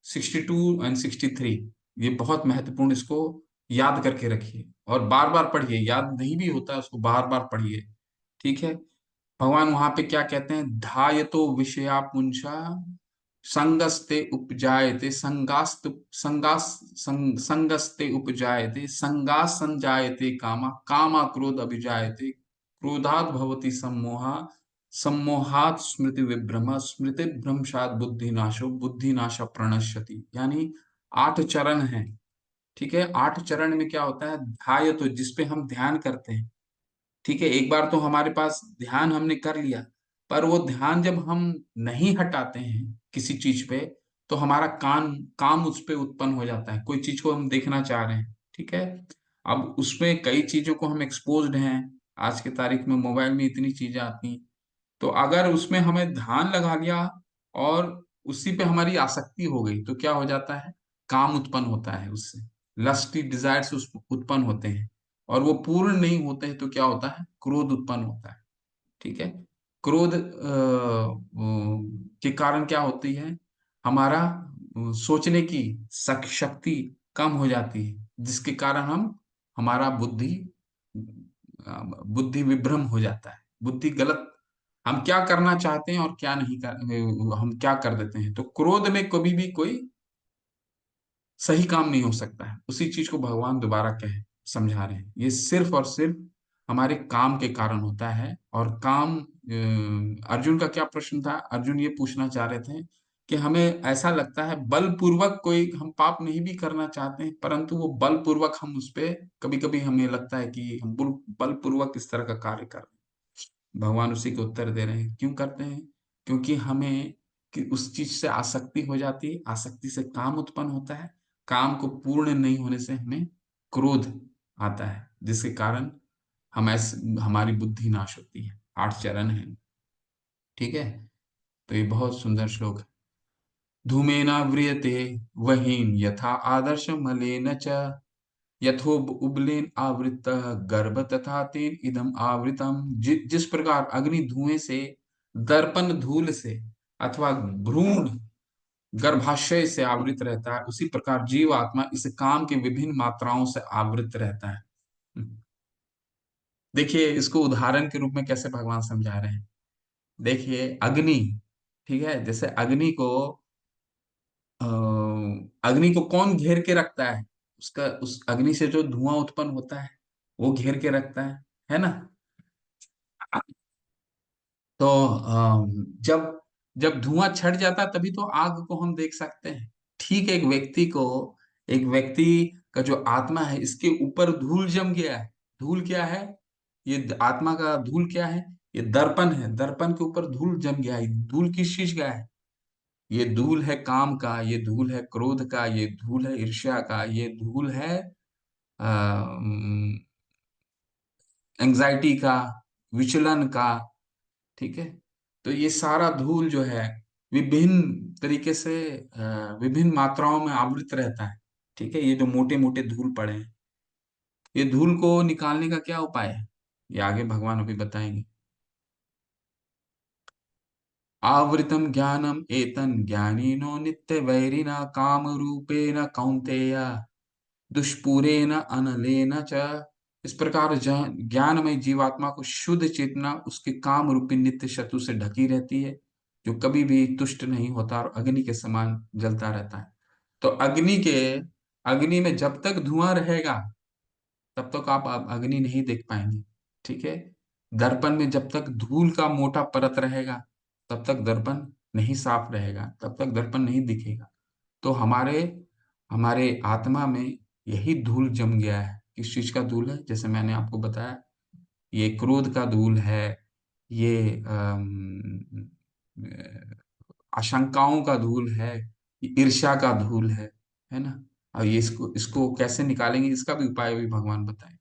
62 और 63, ये बहुत महत्वपूर्ण, इसको याद करके रखिए और बार बार पढ़िए। याद नहीं भी होता है उसको बार बार पढ़िए, ठीक है। भगवान वहां पे क्या कहते हैं, धायतो विषया पुंसा संगस्ते उपजायते संगास्त संगास संगस्ते उपजायते संगास संजायते कामा कामा क्रोध अभिजायते क्रोधात् भवति सम्मोहा सम्मोहात् स्मृति विभ्रम स्मृति भ्रंशात् बुद्धिनाशो बुद्धिनाश प्रणश्यति। यानी 8 चरण हैं, ठीक है। 8 चरण में क्या होता है, ध्याय तो जिसपे हम ध्यान करते हैं, ठीक है। एक बार तो हमारे पास ध्यान हमने कर लिया, पर वो ध्यान जब हम नहीं हटाते हैं किसी चीज पे, तो हमारा काम उस पे उत्पन्न हो जाता है। कोई चीज को हम देखना चाह रहे हैं, ठीक है। अब उसमें कई चीजों को हम एक्सपोज्ड हैं, आज के तारीख में मोबाइल में इतनी चीजें आती हैं। तो अगर उसमें हमें ध्यान लगा लिया और उसी पे हमारी आसक्ति हो गई, तो क्या हो जाता है, काम उत्पन्न होता है उससे, लस्टी डिजायर्स उस उत्पन्न होते हैं। और वो पूर्ण नहीं होते हैं तो क्या होता है, क्रोध उत्पन्न होता है, ठीक है। क्रोध के कारण क्या होती है, हमारा सोचने की शक्ति कम हो जाती है, जिसके कारण हम हमारा बुद्धि विभ्रम हो जाता है, बुद्धि गलत, हम क्या करना चाहते हैं और क्या नहीं कर, हम क्या कर देते हैं। तो क्रोध में कभी भी कोई सही काम नहीं हो सकता है। उसी चीज को भगवान दोबारा कह समझा रहे हैं, ये सिर्फ और सिर्फ हमारे काम के कारण होता है। और काम, अर्जुन का क्या प्रश्न था, अर्जुन ये पूछना चाह रहे थे कि हमें ऐसा लगता है बलपूर्वक कोई हम पाप नहीं भी करना चाहते हैं, परंतु वो बलपूर्वक हम उस पे, कभी कभी हमें लगता है कि हम बलपूर्वक इस तरह का कार्य कर रहे हैं। भगवान उसी को उत्तर दे रहे हैं, क्यों करते हैं, क्योंकि हमें कि उस चीज से आसक्ति हो जाती है, आसक्ति से काम उत्पन्न होता है, काम को पूर्ण नहीं होने से हमें क्रोध आता है, जिसके कारण हमारी बुद्धि नाश होती है। 8 चरण है, ठीक है। तो ये बहुत सुंदर श्लोक है। धूमेना व्रियते वहीन यथा आदर्श मलेन च यथोब उबलेन आवृत गर्भ तथा तेन इदम आवृतम। जिस प्रकार अग्नि धुएं से, दर्पण धूल से अथवा भ्रूण गर्भाशय से आवृत रहता है, उसी प्रकार जीव आत्मा इस काम के विभिन्न मात्राओं से आवृत रहता है। देखिए इसको उदाहरण के रूप में कैसे भगवान समझा रहे हैं। देखिए अग्नि, ठीक है, जैसे अ, अग्नि को कौन घेर के रखता है, उसका, उस अग्नि से जो धुआं उत्पन्न होता है वो घेर के रखता है ना। तो जब जब धुआं छट जाता है तभी तो आग को हम देख सकते हैं। ठीक है, एक व्यक्ति का जो आत्मा है, इसके ऊपर धूल जम गया है। धूल क्या है, ये आत्मा का धूल क्या है, ये दर्पण है। दर्पण के ऊपर धूल जम गया है। धूल किस चीज का है, ये धूल है काम का, ये धूल है क्रोध का, ये धूल है ईर्ष्या का, ये धूल है एंजाइटी का, विचलन का, ठीक है। तो ये सारा धूल जो है विभिन्न तरीके से विभिन्न मात्राओं में आवृत रहता है, ठीक है। ये जो मोटे मोटे धूल पड़े हैं, ये धूल को निकालने का क्या उपाय है, ये आगे भगवान अभी बताएंगे। आवृतम ज्ञानम एतन ज्ञानिनो नित्य वैरिना काम रूपेण कौन्तेय दुष्पूरेण अनलेन च। इस प्रकार ज्ञानमय जीवात्मा को शुद्ध चेतना उसके काम रूपी नित्य शत्रु से ढकी रहती है, जो कभी भी तुष्ट नहीं होता और अग्नि के समान जलता रहता है। तो अग्नि में जब तक धुआं रहेगा तब तक आप अग्नि नहीं देख पाएंगे, ठीक है। दर्पण में जब तक धूल का मोटा परत रहेगा तब तक दर्पण नहीं साफ रहेगा, तब तक दर्पण नहीं दिखेगा। तो हमारे हमारे आत्मा में यही धूल जम गया है। किस चीज का धूल है, जैसे मैंने आपको बताया, ये क्रोध का धूल है, ये आशंकाओं का धूल है, ये ईर्ष्या का धूल है ना। और ये इसको इसको कैसे निकालेंगे, इसका भी उपाय भी भगवान बताए।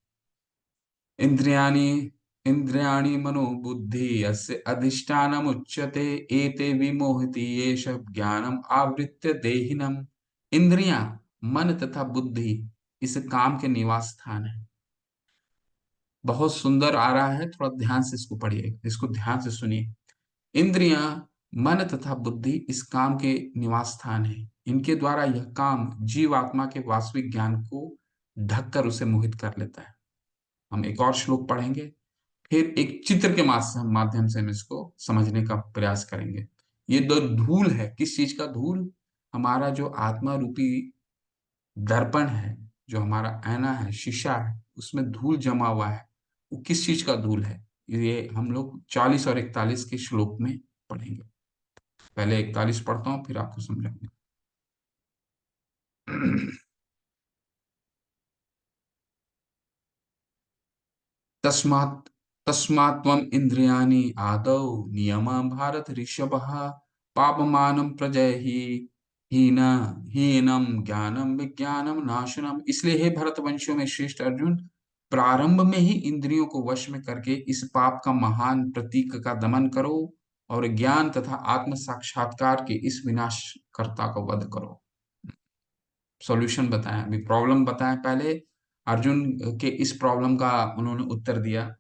इंद्रियाणि इंद्रियाणि मनो बुद्धि यस्य अधिष्ठानम उच्यते एते विमोहति येष ज्ञानम आवृत्य देहिनम। इंद्रियां, मन तथा बुद्धि इस काम के निवास स्थान है। बहुत सुंदर आ रहा है, थोड़ा ध्यान से इसको पढ़िए, इसको ध्यान से सुनिए। इंद्रियां, मन तथा बुद्धि इस काम के निवास स्थान है। इनके द्वारा यह काम जीव आत्मा के वास्तविक ज्ञान को ढककर उसे मोहित कर लेता है। हम एक और श्लोक पढ़ेंगे, फिर एक चित्र के माध्यम से हम इसको समझने का प्रयास करेंगे। ये दो धूल है, किस चीज का धूल? हमारा जो आत्मा रूपी दर्पण है, जो हमारा आईना है, शीशा है, उसमें धूल जमा हुआ है। वो किस चीज का धूल है? ये हम लोग 40 और 41 के श्लोक में पढ़ेंगे। पहले 41 पढ़ता हूँ, फिर आपको समझाऊंगा। तस्मात् तस्मात् त्वम् इंद्रियाणि आदौ नियम भारत ऋषभः पापमानं प्रजहि हीन हीनम ज्ञानम विज्ञानम नाशनम। इसलिए हे भरतवंशियों में श्रेष्ठ अर्जुन, प्रारंभ में ही इंद्रियों को वश में करके इस पाप का महान प्रतीक का दमन करो और ज्ञान तथा आत्म साक्षात्कार के इस विनाशकर्ता को वध करो। सॉल्यूशन बताएं, अभी प्रॉब्लम बताएं पहले। अर्जुन के इस प्रॉब्लम का उन्होंने उत्तर दिया।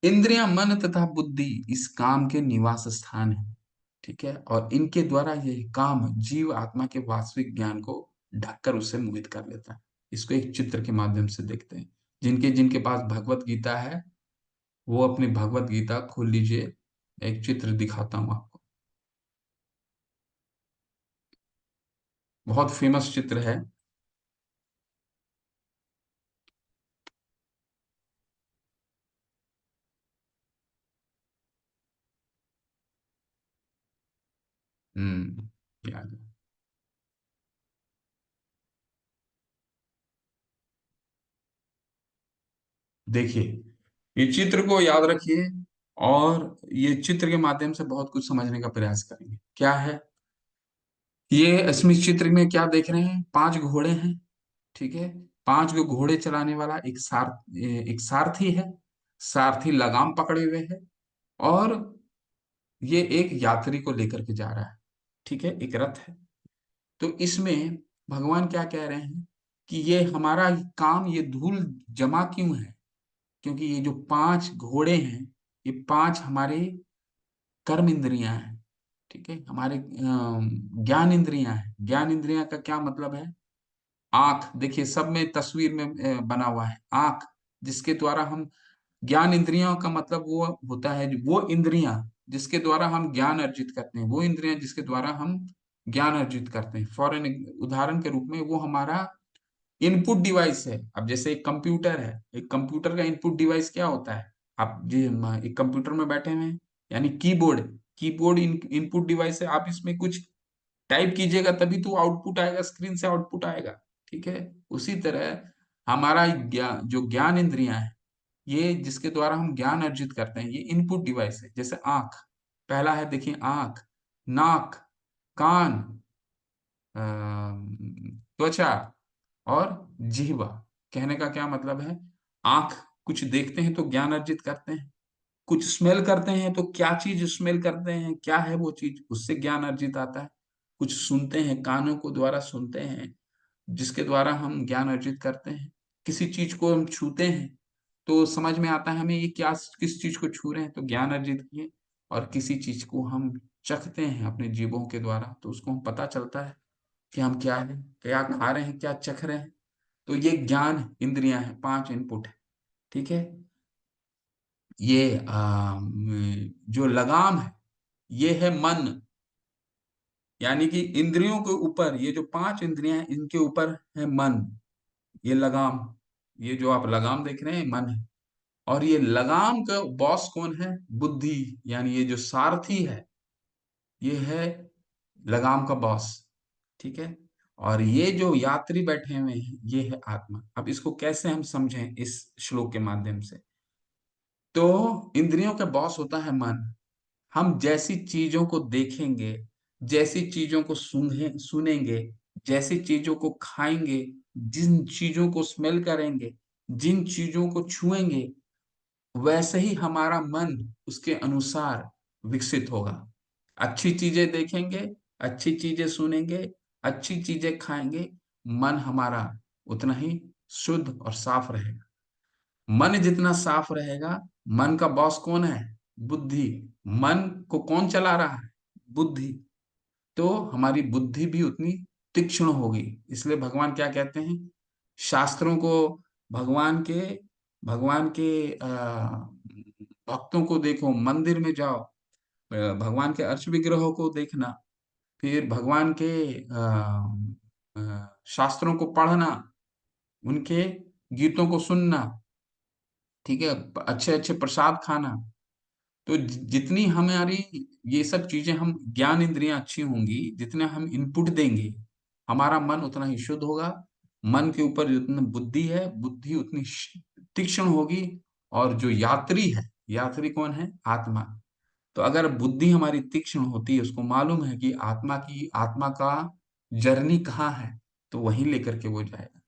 इंद्रियां, मन तथा बुद्धि इस काम के निवास स्थान है। ठीक है, और इनके द्वारा यह काम जीव आत्मा के वास्तविक ज्ञान को ढककर उसे मोहित कर लेता है। इसको एक चित्र के माध्यम से देखते हैं। जिनके जिनके पास भगवत गीता है, वो अपनी भगवत गीता खोल लीजिए। एक चित्र दिखाता हूं आपको, बहुत फेमस चित्र है। याद है। देखिए, ये चित्र को याद रखिए, और ये चित्र के माध्यम से बहुत कुछ समझने का प्रयास करेंगे। क्या है ये? इसमें चित्र में क्या देख रहे हैं? 5 घोड़े हैं। ठीक है, 5 को घोड़े चलाने वाला एक सारथी है। सारथी लगाम पकड़े हुए है, और ये एक यात्री को लेकर के जा रहा है। ठीक है, एक रथ है। तो इसमें भगवान क्या कह रहे हैं कि ये हमारा काम, ये धूल जमा क्यों है? क्योंकि ये जो 5 घोड़े हैं, ये 5 हमारे कर्म इंद्रियां हैं। ठीक है, हमारे ज्ञान इंद्रियां हैं। ज्ञान इंद्रियां का क्या मतलब है? आंख, देखिए सब में तस्वीर में बना हुआ है आंख, जिसके द्वारा हम, ज्ञान इंद्रियों का मतलब वो होता है, वो इंद्रियां जिसके द्वारा हम ज्ञान अर्जित करते हैं, वो इंद्रियां जिसके द्वारा हम ज्ञान अर्जित करते हैं। फॉर एन उदाहरण के रूप में, वो हमारा इनपुट डिवाइस है। अब जैसे एक कंप्यूटर है, एक कंप्यूटर का इनपुट डिवाइस क्या होता है? आप जी एक कंप्यूटर में बैठे हुए हैं, यानी कीबोर्ड। कीबोर्ड इनपुट डिवाइस है। आप इसमें कुछ टाइप कीजिएगा तभी तो आउटपुट आएगा, स्क्रीन से आउटपुट आएगा। ठीक है, उसी तरह हमारा जो ज्ञान इंद्रियां है, ये जिसके द्वारा हम ज्ञान अर्जित करते हैं, ये इनपुट डिवाइस है। जैसे आंख, पहला है, देखिए आंख, नाक, कान, त्वचा और जिह्वा। कहने का क्या मतलब है? आंख, कुछ देखते हैं तो ज्ञान अर्जित करते हैं। कुछ स्मेल करते हैं तो क्या चीज स्मेल करते हैं, क्या है वो चीज, उससे ज्ञान अर्जित आता है। कुछ सुनते हैं, कानों को द्वारा सुनते हैं, जिसके द्वारा हम ज्ञान अर्जित करते हैं। किसी चीज को हम छूते हैं तो समझ में आता है हमें ये क्या, किस चीज को छू रहे हैं, तो ज्ञान अर्जित किए। और किसी चीज को हम चखते हैं अपने जीभों के द्वारा, तो उसको हम पता चलता है कि हम क्या है, क्या खा रहे हैं, क्या चख रहे हैं। तो ये ज्ञान इंद्रियां हैं, 5 इनपुट है। ठीक है, ये जो लगाम है, ये है मन। यानी कि इंद्रियों के ऊपर, ये जो 5 इंद्रियां हैं, इनके ऊपर है मन, ये लगाम। ये जो आप लगाम देख रहे हैं, मन है। और ये लगाम का बॉस कौन है? बुद्धि, यानी ये जो सारथी है, ये है लगाम का बॉस। ठीक है, और ये जो यात्री बैठे हुए हैं, ये है आत्मा। अब इसको कैसे हम समझें इस श्लोक के माध्यम से? तो इंद्रियों का बॉस होता है मन, हम जैसी चीजों को देखेंगे, जैसी चीजों को सुनेंगे, जैसी चीजों को खाएंगे, जिन चीजों को स्मेल करेंगे, जिन चीजों को छुएंगे, वैसे ही हमारा मन उसके अनुसार विकसित होगा। अच्छी चीजें देखेंगे, अच्छी चीजें सुनेंगे, अच्छी चीजें खाएंगे, मन हमारा उतना ही शुद्ध और साफ रहेगा। मन जितना साफ रहेगा, मन का बॉस कौन है? बुद्धि। मन को कौन चला रहा है? बुद्धि। तो हमारी बुद्धि भी उतनी तीक्ष्ण होगी। इसलिए भगवान क्या कहते हैं? शास्त्रों को, भगवान के भगवान के भक्तों को देखो, मंदिर में जाओ, भगवान के अर्च विग्रहों को देखना, फिर भगवान के शास्त्रों को पढ़ना, उनके गीतों को सुनना, ठीक है, अच्छे अच्छे प्रसाद खाना। तो जितनी हमारी ये सब चीजें, हम ज्ञान इंद्रियां अच्छी होंगी, जितने हम इनपुट देंगे, हमारा मन उतना ही शुद्ध होगा। मन के ऊपर जितना बुद्धि है, बुद्धि उतनी तीक्ष्ण होगी। और जो यात्री है, यात्री कौन है? आत्मा। तो अगर बुद्धि हमारी तीक्ष्ण होती है, उसको मालूम है कि आत्मा का जर्नी कहाँ है, तो वहीं लेकर के वो जाएगा।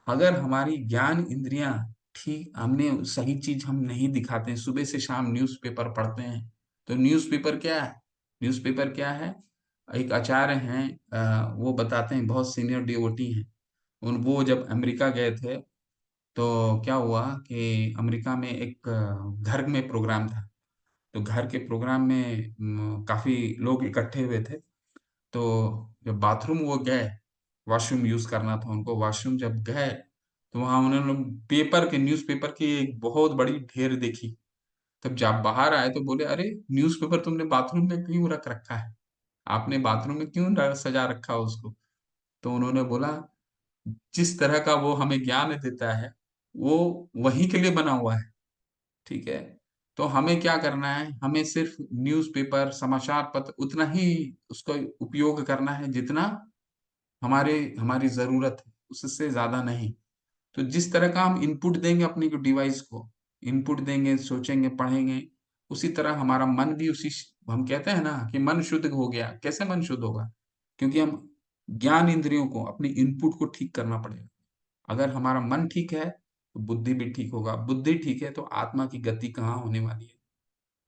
अगर हमारी ज्ञान इंद्रियां ठीक, हमने सही चीज हम नहीं दिखाते हैं, सुबह से शाम न्यूज़पेपर पढ़ते हैं, तो न्यूज़पेपर क्या है? न्यूज़पेपर क्या है? एक आचार्य हैं, वो बताते हैं, बहुत सीनियर डिवोटी हैं। उन वो जब अमेरिका गए थे, तो क्या हुआ कि अमेरिका में एक घर में प्रोग्राम था। तो घर के प्रोग्राम में काफी लोग इकट्ठे हुए थे। तो जब बाथरूम वो गए, वॉशरूम यूज करना था उनको, वॉशरूम जब गए, तो वहां उन्होंने पेपर के, न्यूज़पेपर की एक बहुत बड़ी ढेर देखी। तब जब बाहर आए तो बोले, अरे न्यूज़पेपर तुमने बाथरूम में क्यों रख रखा है? आपने बाथरूम में क्यों सजा रखा उसको? तो उन्होंने बोला, जिस तरह का वो हमें ज्ञान देता है, वो वही के लिए बना हुआ है। ठीक है। तो हमें क्या करना है? हमें सिर्फ न्यूज़पेपर, समाचार पत्र उतना ही उसका उपयोग करना है जितना हमारे हमारी जरूरत है, उससे ज्यादा नहीं। तो जिस तरह का हम इनपुट देंगे अपनी डिवाइस को, इनपुट देंगे, सोचेंगे, पढ़ेंगे, उसी तरह हमारा मन भी उसी, हम कहते हैं ना कि मन शुद्ध हो गया। कैसे मन शुद्ध होगा? क्योंकि हम ज्ञान इंद्रियों को, अपनी इनपुट को ठीक करना पड़ेगा। अगर हमारा मन ठीक है, तो बुद्धि भी ठीक होगा। बुद्धि ठीक है तो आत्मा की गति कहाँ होने वाली है?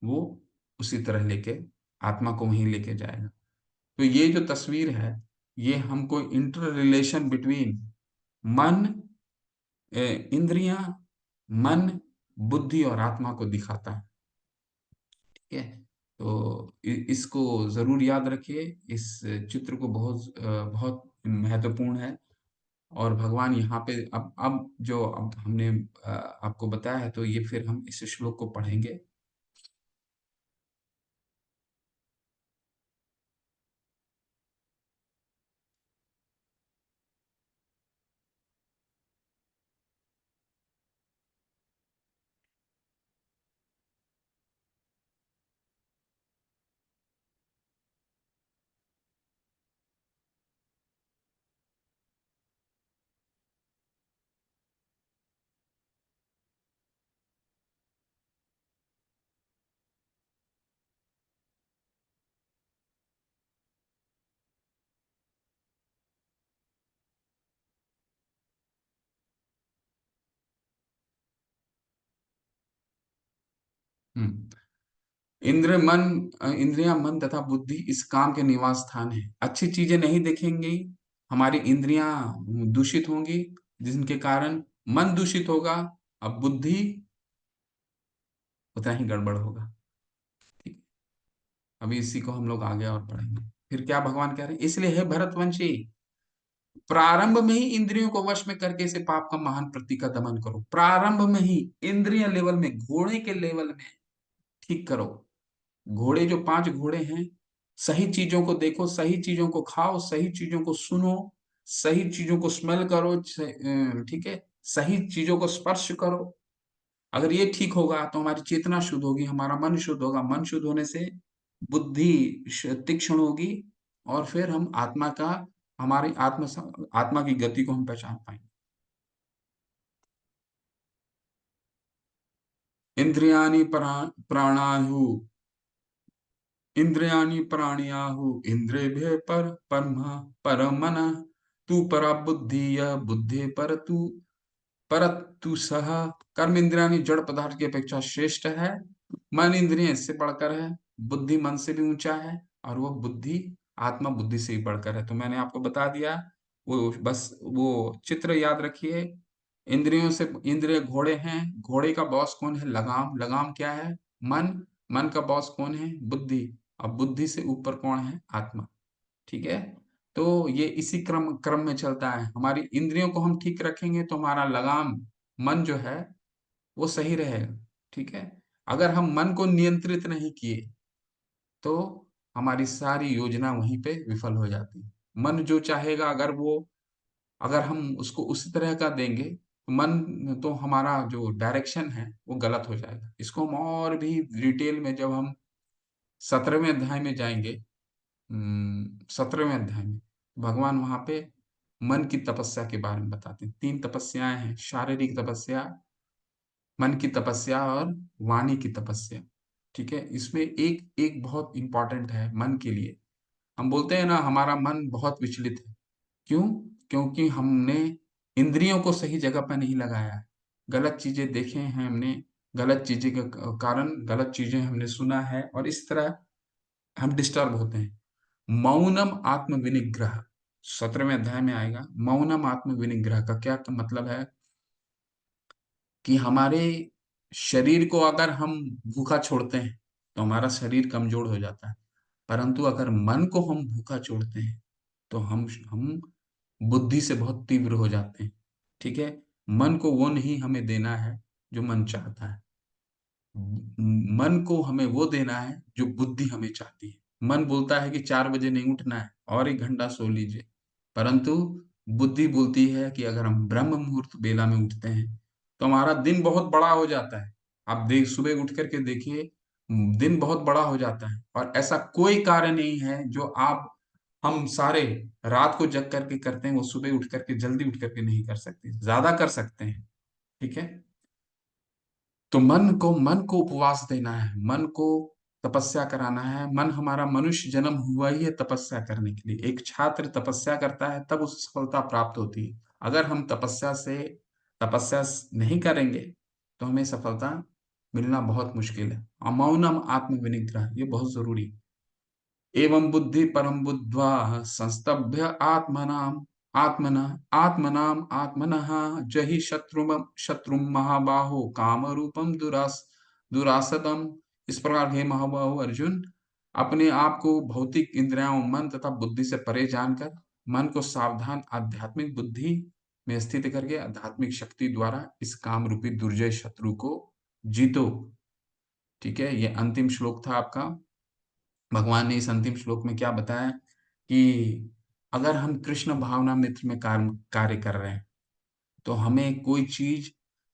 वो उसी तरह लेके आत्मा को वहीं लेके जाएगा। तो ये जो तस्वीर है, ये हमको इंटर रिलेशन बिटवीन मन, इंद्रियां, मन, बुद्धि और आत्मा को दिखाता है। ठीक है। तो इसको जरूर याद रखिए। इस चित्र को बहुत महत्वपूर्ण है। और भगवान यहाँ पे, अब जो अब हमने आपको बताया है, तो ये फिर हम इस श्लोक को पढ़ेंगे। हम्म। इंद्रियां, मन तथा बुद्धि इस काम के निवास स्थान है। अच्छी चीजें नहीं दिखेंगी, हमारी इंद्रियां दूषित होंगी, जिनके कारण मन दूषित होगा। अब बुद्धि उतना ही गड़बड़ होगा। ठीक। अभी इसी को हम लोग आगे और पढ़ेंगे। फिर क्या भगवान कह रहे हैं? इसलिए है भरतवंशी, प्रारंभ में ही इंद्रियों को वश में करके इसे पाप का महान प्रतीक का दमन करो। प्रारंभ में ही, इंद्रिय लेवल में, घोड़े के लेवल में ठीक करो। घोड़े, जो 5 घोड़े हैं, सही चीजों को देखो, सही चीजों को खाओ, सही चीजों को सुनो, सही चीजों को स्मेल करो, ठीक है, सही चीजों को स्पर्श करो। अगर ये ठीक होगा तो हमारी चेतना शुद्ध होगी, हमारा मन शुद्ध होगा। मन शुद्ध होने से बुद्धि तीक्ष्ण होगी, और फिर हम आत्मा का, हमारी आत्मा की गति को हम पहचान पाएंगे। इंद्रियाणि प्राणायु इंद्रियाणि प्राणियाहु इंद्रियभ्य पर परमा परमन तू परा बुद्धि यह बुद्धि पर तू परतु सह। कर्म इंद्रियाणि जड़ पदार्थ की अपेक्षा श्रेष्ठ है, मन इंद्रिय इससे बढ़कर है, बुद्धि मन से भी ऊंचा है, और वह बुद्धि आत्मा बुद्धि से ही बढ़कर है। तो मैंने आपको बता दिया, वो बस वो चित्र याद रखिए। इंद्रियों से इंद्रिय घोड़े हैं, घोड़े का बॉस कौन है? लगाम। लगाम क्या है? मन। मन का बॉस कौन है? बुद्धि। अब बुद्धि से ऊपर कौन है? आत्मा। ठीक है। तो ये इसी क्रम क्रम में चलता है। हमारी इंद्रियों को हम ठीक रखेंगे तो हमारा लगाम मन जो है वो सही रहेगा। ठीक है। अगर हम मन को नियंत्रित नहीं किए तो हमारी सारी योजना वहीं पे विफल हो जाती है। मन जो चाहेगा, अगर हम उसको उसी तरह का देंगे तो मन तो हमारा जो डायरेक्शन है वो गलत हो जाएगा। इसको हम और भी डिटेल में जब हम 17वें अध्याय में जाएंगे, 17वें अध्याय में भगवान वहां पे मन की तपस्या के बारे में बताते हैं। 3 तपस्याएं हैं: शारीरिक तपस्या, मन की तपस्या और वाणी की तपस्या। ठीक है। इसमें एक एक बहुत इंपॉर्टेंट है मन के लिए। हम बोलते हैं ना हमारा मन बहुत विचलित है। क्यों? क्योंकि हमने इंद्रियों को सही जगह पर नहीं लगाया है। गलत चीजें देखे हैं हमने, गलत चीजें के कारण गलत चीजें हमने सुना है, और इस तरह हम डिस्टर्ब होते हैं। मौनम आत्म विनिग्रह 17वें अध्याय में आएगा। मौनम आत्म विनिग्रह का क्या मतलब है? कि हमारे शरीर को अगर हम भूखा छोड़ते हैं तो हमारा शरीर कमजोर हो जाता है, परंतु अगर मन को हम भूखा छोड़ते हैं तो हम बुद्धि से बहुत तीव्र हो जाते हैं। ठीक है। मन को वो नहीं हमें देना है जो मन चाहता है। मन को हमें वो देना है जो बुद्धि हमें चाहती है। मन बोलता है कि 4 बजे नहीं उठना है और 1 घंटा सो लीजिए, परंतु बुद्धि बोलती है कि अगर हम ब्रह्म मुहूर्त बेला में उठते हैं तो हमारा दिन बहुत बड़ा हो जाता है। आप देख सुबह उठ करके देखिए, दिन बहुत बड़ा हो जाता है, और ऐसा कोई कार्य नहीं है जो आप हम सारे रात को जग करके करते हैं वो सुबह उठ करके जल्दी उठ करके नहीं कर सकते, ज्यादा कर सकते हैं। ठीक है। तो मन को उपवास देना है, मन को तपस्या कराना है। मन हमारा मनुष्य जन्म हुआ ही है तपस्या करने के लिए। एक छात्र तपस्या करता है तब उसे सफलता प्राप्त होती है। अगर हम तपस्या नहीं करेंगे तो हमें सफलता मिलना बहुत मुश्किल है। अमौनम आत्म विनिग्रह ये बहुत जरूरी है। एवं बुद्धि परम बुद्ध्वा संस्तभ्य आत्मना आत्मनः जहि शत्रुम महाबाहो काम रूपम दुरासदम। इस प्रकार हे महाबाहो अर्जुन, अपने आप को भौतिक इंद्रियों मन तथा बुद्धि से परे जानकर मन को सावधान आध्यात्मिक बुद्धि में स्थित करके आध्यात्मिक शक्ति द्वारा इस काम रूपी दुर्जय शत्रु को जीतो। ठीक है। ये अंतिम श्लोक था आपका। भगवान ने इस अंतिम श्लोक में क्या बताया कि अगर हम कृष्ण भावना मित्र में कार्य कर रहे हैं तो हमें कोई चीज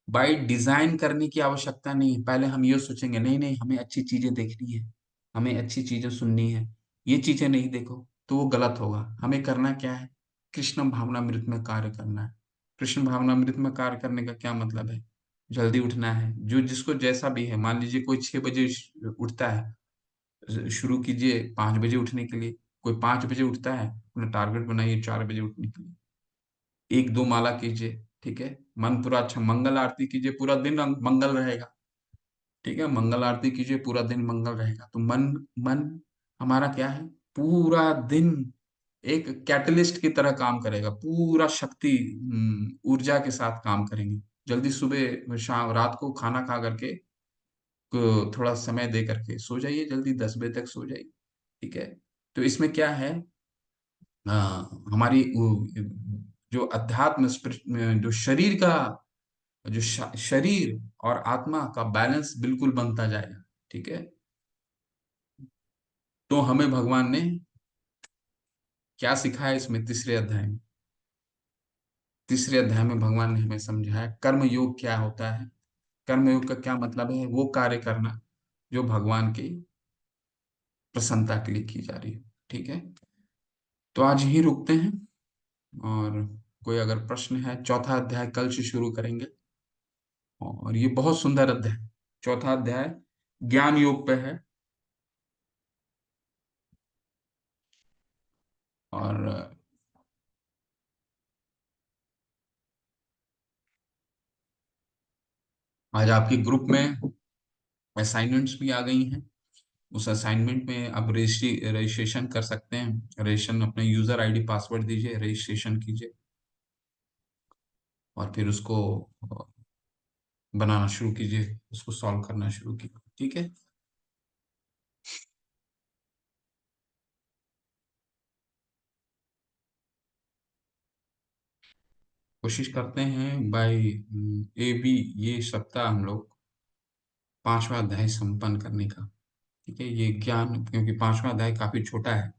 बाय डिजाइन करने की आवश्यकता नहीं है। पहले हम ये सोचेंगे नहीं नहीं हमें अच्छी चीजें देखनी है, हमें अच्छी चीजें सुननी है, ये चीजें नहीं देखो, तो वो गलत होगा। हमें करना क्या है? कृष्ण भावनामृत में कार्य करना है। कृष्ण भावनामृत में कार्य करने का क्या मतलब है? जल्दी उठना है। जो जिसको जैसा भी है, मान लीजिए कोई 6 बजे उठता है, शुरू कीजिए 5 बजे उठने के लिए। कोई 5 बजे उठता है, अपना टारगेट बनाइए 4 बजे उठने के लिए। 1-2 माला कीजिए। ठीक है। मन पूरा अच्छा, मंगल आरती कीजिए, पूरा दिन मंगल रहेगा। ठीक है। मंगल आरती कीजिए, पूरा दिन मंगल रहेगा। तो मन मन हमारा क्या है? पूरा दिन एक कैटलिस्ट की तरह काम करेगा, पूरा शक्ति ऊर्जा के साथ काम करेंगे। जल्दी सुबह शाम रात को खाना खा करके को थोड़ा समय दे करके सो जाइए, जल्दी 10 बजे तक सो जाइए। ठीक है। तो इसमें क्या है? अ, हमारी जो अध्यात्म जो शरीर का शरीर और आत्मा का बैलेंस बिल्कुल बनता जाएगा। ठीक है। तो हमें भगवान ने क्या सिखाया इसमें? तीसरे अध्याय में, भगवान ने हमें समझाया कर्म योग क्या होता है। कर्म योग का क्या मतलब है? वो कार्य करना जो भगवान की प्रसन्नता के लिए की जा रही है। ठीक है। तो आज यही रुकते हैं, और कोई अगर प्रश्न है, चौथा अध्याय कल से शुरू करेंगे। और ये बहुत सुंदर अध्याय, चौथा अध्याय ज्ञान योग पे है। और आज आपके ग्रुप में असाइनमेंट्स भी आ गई हैं। उस असाइनमेंट में आप रजिस्ट्रेशन कर सकते हैं। रजिस्ट्रेशन, अपने यूजर आईडी पासवर्ड दीजिए, रजिस्ट्रेशन कीजिए, और फिर उसको बनाना शुरू कीजिए, उसको सॉल्व करना शुरू कीजिए। ठीक है। कोशिश करते हैं बाय ए बी ये सप्ताह हम लोग पांचवा अध्याय संपन्न करने का। ठीक है। ये ज्ञान, क्योंकि पांचवा अध्याय काफी छोटा है,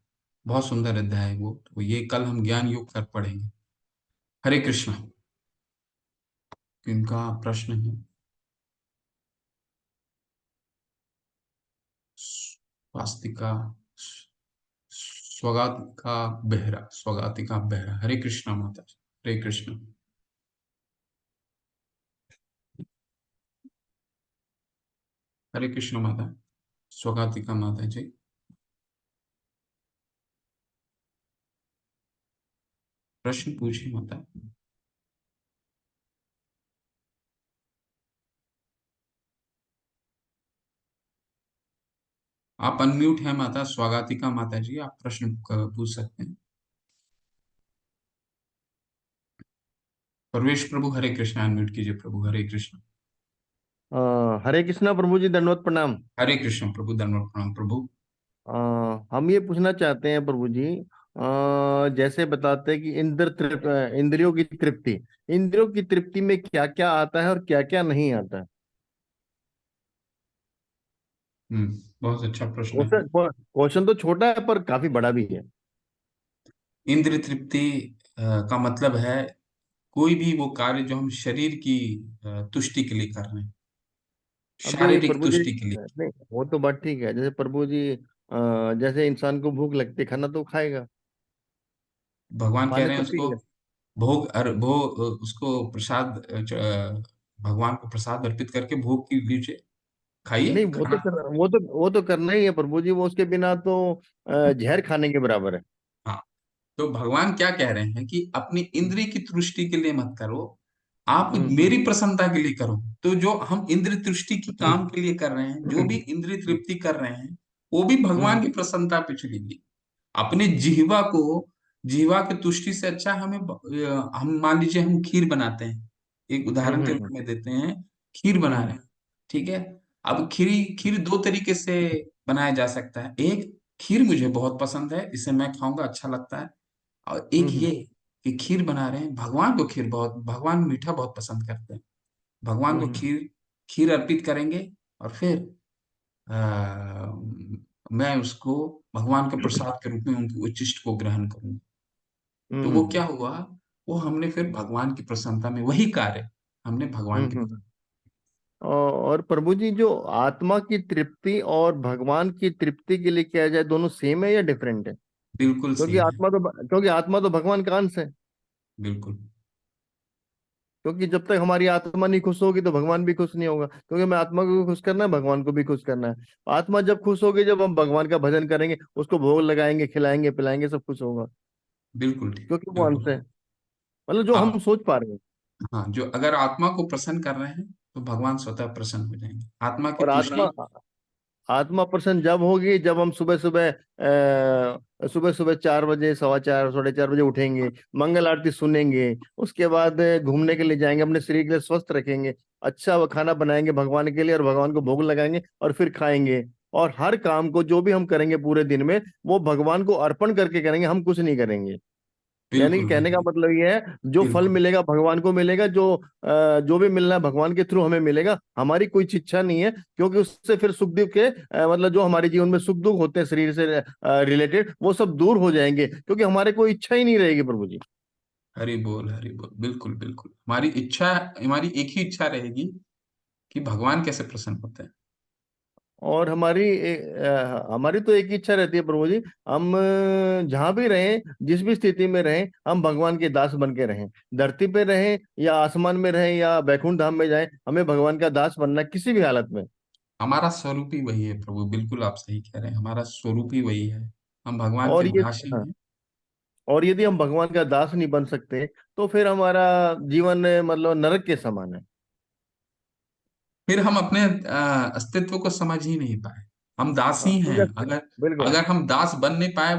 बहुत सुंदर अध्याय है वो, तो ये कल हम ज्ञान योग कर पढ़ेंगे। हरे कृष्णा। इनका प्रश्न है। स्वास्तिका, स्वगातिका बेहरा, स्वगातिका बेहरा। हरे कृष्णा माता जी। हरे कृष्णा। हरे कृष्णा माता। स्वगातिका माता जी। प्रश्न पूछिए माता। आप अनम्यूट हैं माता, स्वागतिका माता जी, आप प्रश्न पूछ सकते हैं। परवेश प्रभु हरे कृष्णा, अनम्यूट कीजिए प्रभु। हरे कृष्णा। हरे कृष्णा प्रभु जी, दंडवत प्रणाम। हरे कृष्ण प्रभु, दंडवत प्रणाम प्रभु। अ, हम ये पूछना चाहते हैं प्रभु जी, जैसे बताते हैं कि इंद्रियों की तृप्ति, इंद्रियों की तृप्ति में क्या क्या आता है और क्या क्या नहीं आता है। बहुत अच्छा प्रश्न है। क्वेश्चन क्वेश्चन तो छोटा है पर काफी बड़ा भी है। इंद्रिय तृप्ति का मतलब है कोई भी वो कार्य जो हम शरीर की तुष्टि के लिए कर रहे हैं, अभी शारीरिक प्रभु जी, तुष्टि के लिए। नहीं वो तो बात ठीक है, जैसे प्रभु जी जैसे इंसान को भूख लगती है, खाना तो खाएगा, भगवान कह पानी रहे हैं तो उसको पिएगा। भोग उसको प्रसाद भगवान को प्रसाद अर्पित करके भोग की लीजिए, खाइए नहीं खाना। वो तो करना ही है प्रभु जी, वो उसके बिना तो जहर खाने के बराबर है। हाँ, तो भगवान क्या कह रहे हैं कि अपनी इंद्रिय की तुष्टि के लिए मत करो, आप हम्म। मेरी प्रसन्नता के लिए करो। तो जो हम इंद्रिय तुष्टि की काम के लिए कर रहे हैं, जो भी इंद्रिय तृप्ति कर रहे हैं, वो भी भगवान हम्म। की प्रसन्नता पे चलेगी। अपने जिह्वा को, जिह्वा की तुष्टि से अच्छा हमें हम मान लीजिए हम खीर बनाते हैं, एक उदाहरण के रूप हम्म। में देते हैं, खीर बना रहे हम्म। हैं। ठीक है। अब खीर दो तरीके से बनाया जा सकता है। एक, खीर मुझे बहुत पसंद है, इसे मैं खाऊंगा, अच्छा लगता है। और एक हम्म। ये कि खीर बना रहे हैं भगवान को, भगवान मीठा बहुत पसंद करते हैं, भगवान को हम्म। खीर खीर अर्पित करेंगे। और फिर आ, मैं उसको भगवान के प्रसाद के रूप में उनकी उच्चिष्ट को ग्रहण करूंगा। तो वो क्या हम्म। हुआ, वो हमने फिर भगवान की प्रसन्नता में वही कार्य हमने भगवान की। हम्म। और प्रभु जी, जो आत्मा की तृप्ति और भगवान की तृप्ति के लिए किया जाए, दोनों सेम है या डिफरेंट है? बिल्कुल सेम है। क्योंकि आत्मा तो भगवान का अंश है। बिल्कुल। क्योंकि जब तक हमारी आत्मा नहीं खुश होगी तो भगवान भी खुश नहीं होगा, क्योंकि हमें आत्मा को भी खुश करना है, भगवान को भी खुश करना है। आत्मा जब खुश होगी, जब हम भगवान का भजन करेंगे, उसको भोग लगाएंगे, खिलाएंगे पिलाएंगे, सब खुश होगा, बिल्कुल ठीक। क्योंकि वो अंश बिल्कुल। है। मतलब जो हम आप, सोच पा रहे हैं। हाँ, जो अगर आत्मा को प्रसन्न कर रहे हैं तो भगवान स्वतः प्रसन्न हो जाएंगे। आत्मा की और तुष्टि। आत्मा प्रसन्न जब होगी जब हम सुबह सुबह 4 बजे, सवा 4, 4:30 बजे उठेंगे, मंगल आरती सुनेंगे, उसके बाद घूमने के लिए जाएंगे, अपने शरीर के लिए स्वस्थ रखेंगे, अच्छा वो खाना बनाएंगे भगवान के लिए और भगवान को भोग लगाएंगे और फिर खाएंगे। और हर काम को जो भी हम करेंगे पूरे दिन में, वो भगवान को अर्पण करके करेंगे, हम कुछ नहीं करेंगे। यानी कि बिल्कुल कहने का बिल्कुल। मतलब ये है, जो फल बिल्कुल मिलेगा भगवान को मिलेगा, जो भी मिलना है भगवान के थ्रू हमें मिलेगा, हमारी कोई इच्छा नहीं है। क्योंकि उससे फिर सुख दुख के मतलब जो हमारे जीवन में सुख दुख होते हैं शरीर से रिलेटेड, वो सब दूर हो जाएंगे, क्योंकि हमारे कोई इच्छा ही नहीं रहेगी प्रभु जी। हरि बोल, हरि बोल। बिल्कुल बिल्कुल, हमारी इच्छा, हमारी एक ही इच्छा रहेगी कि भगवान कैसे प्रसन्न होते हैं। और हमारी तो एक ही इच्छा रहती है प्रभु जी, हम जहां भी रहें, जिस भी स्थिति में रहें, हम भगवान के दास बन के रहें। धरती पे रहें या आसमान में रहें या वैकुंठ धाम में जाएं, हमें भगवान का दास बनना है किसी भी हालत में। हमारा स्वरूप ही वही है प्रभु, बिल्कुल आप सही कह रहे हैं, हमारा स्वरूप ही वही है। हम भगवान के और ये दासी हाँ, हैं। और यदि हम भगवान का दास नहीं बन सकते तो फिर हमारा जीवन मतलब नरक के समान है। फिर हम अपने अस्तित्व को समझ ही नहीं पाए। हम दास हाँ ही तो हैं। जैसे, अगर बिल्कुल। अगर हम दास बन नहीं पाए,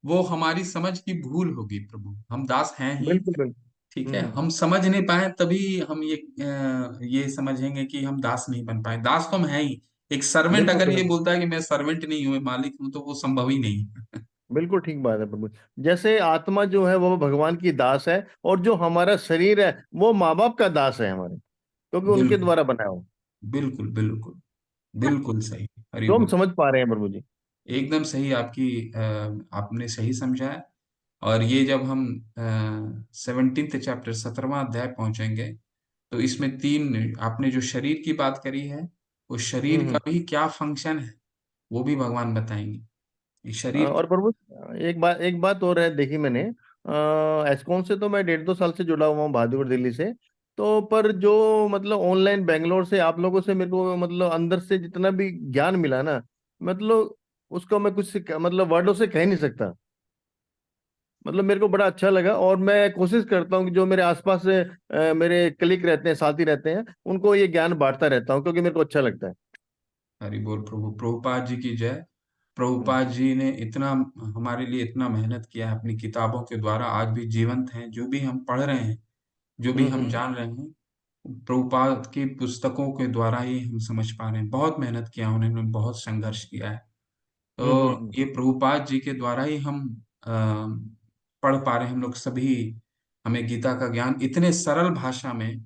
वो हमारी समझ की भूल होगी प्रभु। हम दास हैं ही। बिल्कुल बिल्कुल। ठीक है, हम्म। हम समझ नहीं पाए तभी हम ये समझेंगे कि हम दास नहीं बन पाए। दास तो हम हैं ही। एक सर्वेंट बिल्कुल अगर ये बिल्कुल। बोलता है कि मैं सर्वेंट नहीं हूँ, मैं मालिक हूँ, तो वो संभव ही नहीं है। बिल्कुल ठीक बात है प्रभु। जैसे आत्मा जो है वो भगवान की दास है, और जो हमारा शरीर है वो माँ बाप का दास है हमारे, क्योंकि उनके बिल्कुल द्वारा बनाया हो। बिल्कुल बिल्कुल। बिल्कुल सही। हरि तो हम बोल। समझ पा रहे हैं प्रभु जी। एकदम सही आपकी आपने सही समझा है। और ये जब हम 17th चैप्टर 17वां अध्याय पहुंचेंगे, तो इसमें तीन आपने जो शरीर की बात करी है, उस शरीर का हम्म। भी क्या फंक्शन है वो भी भगवान बताएंगे। ये शरीर और प्रभु, एक बात और है, देखी मैंने, एस्कॉन से तो मैं 1.5-2 साल से जुड़ा हुआ हूँ, बहादुर दिल्ली से। तो पर जो मतलब ऑनलाइन बेंगलोर से आप लोगों से मेरे को मतलब अंदर से जितना भी ज्ञान मिला ना, मतलब उसको मैं कुछ मतलब वर्डों से कह नहीं सकता। मतलब मेरे को बड़ा अच्छा लगा, और मैं कोशिश करता हूँ कि जो मेरे आसपास से मेरे कलीग रहते हैं, साथी रहते हैं, उनको ये ज्ञान बांटता रहता हूँ, क्योंकि मेरे को अच्छा लगता है। हरि बोल प्रभु। प्रभुपाद जी की जय। हम्म प्रभुपाद जी ने इतना हमारे लिए इतना मेहनत किया है, अपनी किताबों के द्वारा आज भी जीवंत हैं। जो भी हम पढ़ रहे हैं, जो भी हम हम्म जान रहे हैं, प्रभुपाद की पुस्तकों के द्वारा ही हम समझ पा रहे हैं। बहुत मेहनत किया उन्होंने, बहुत संघर्ष किया है। तो हम्म। ये प्रभुपाद जी के द्वारा ही हम पढ़ पा रहे हैं। हम लोग सभी, हमें गीता का ज्ञान इतने सरल भाषा में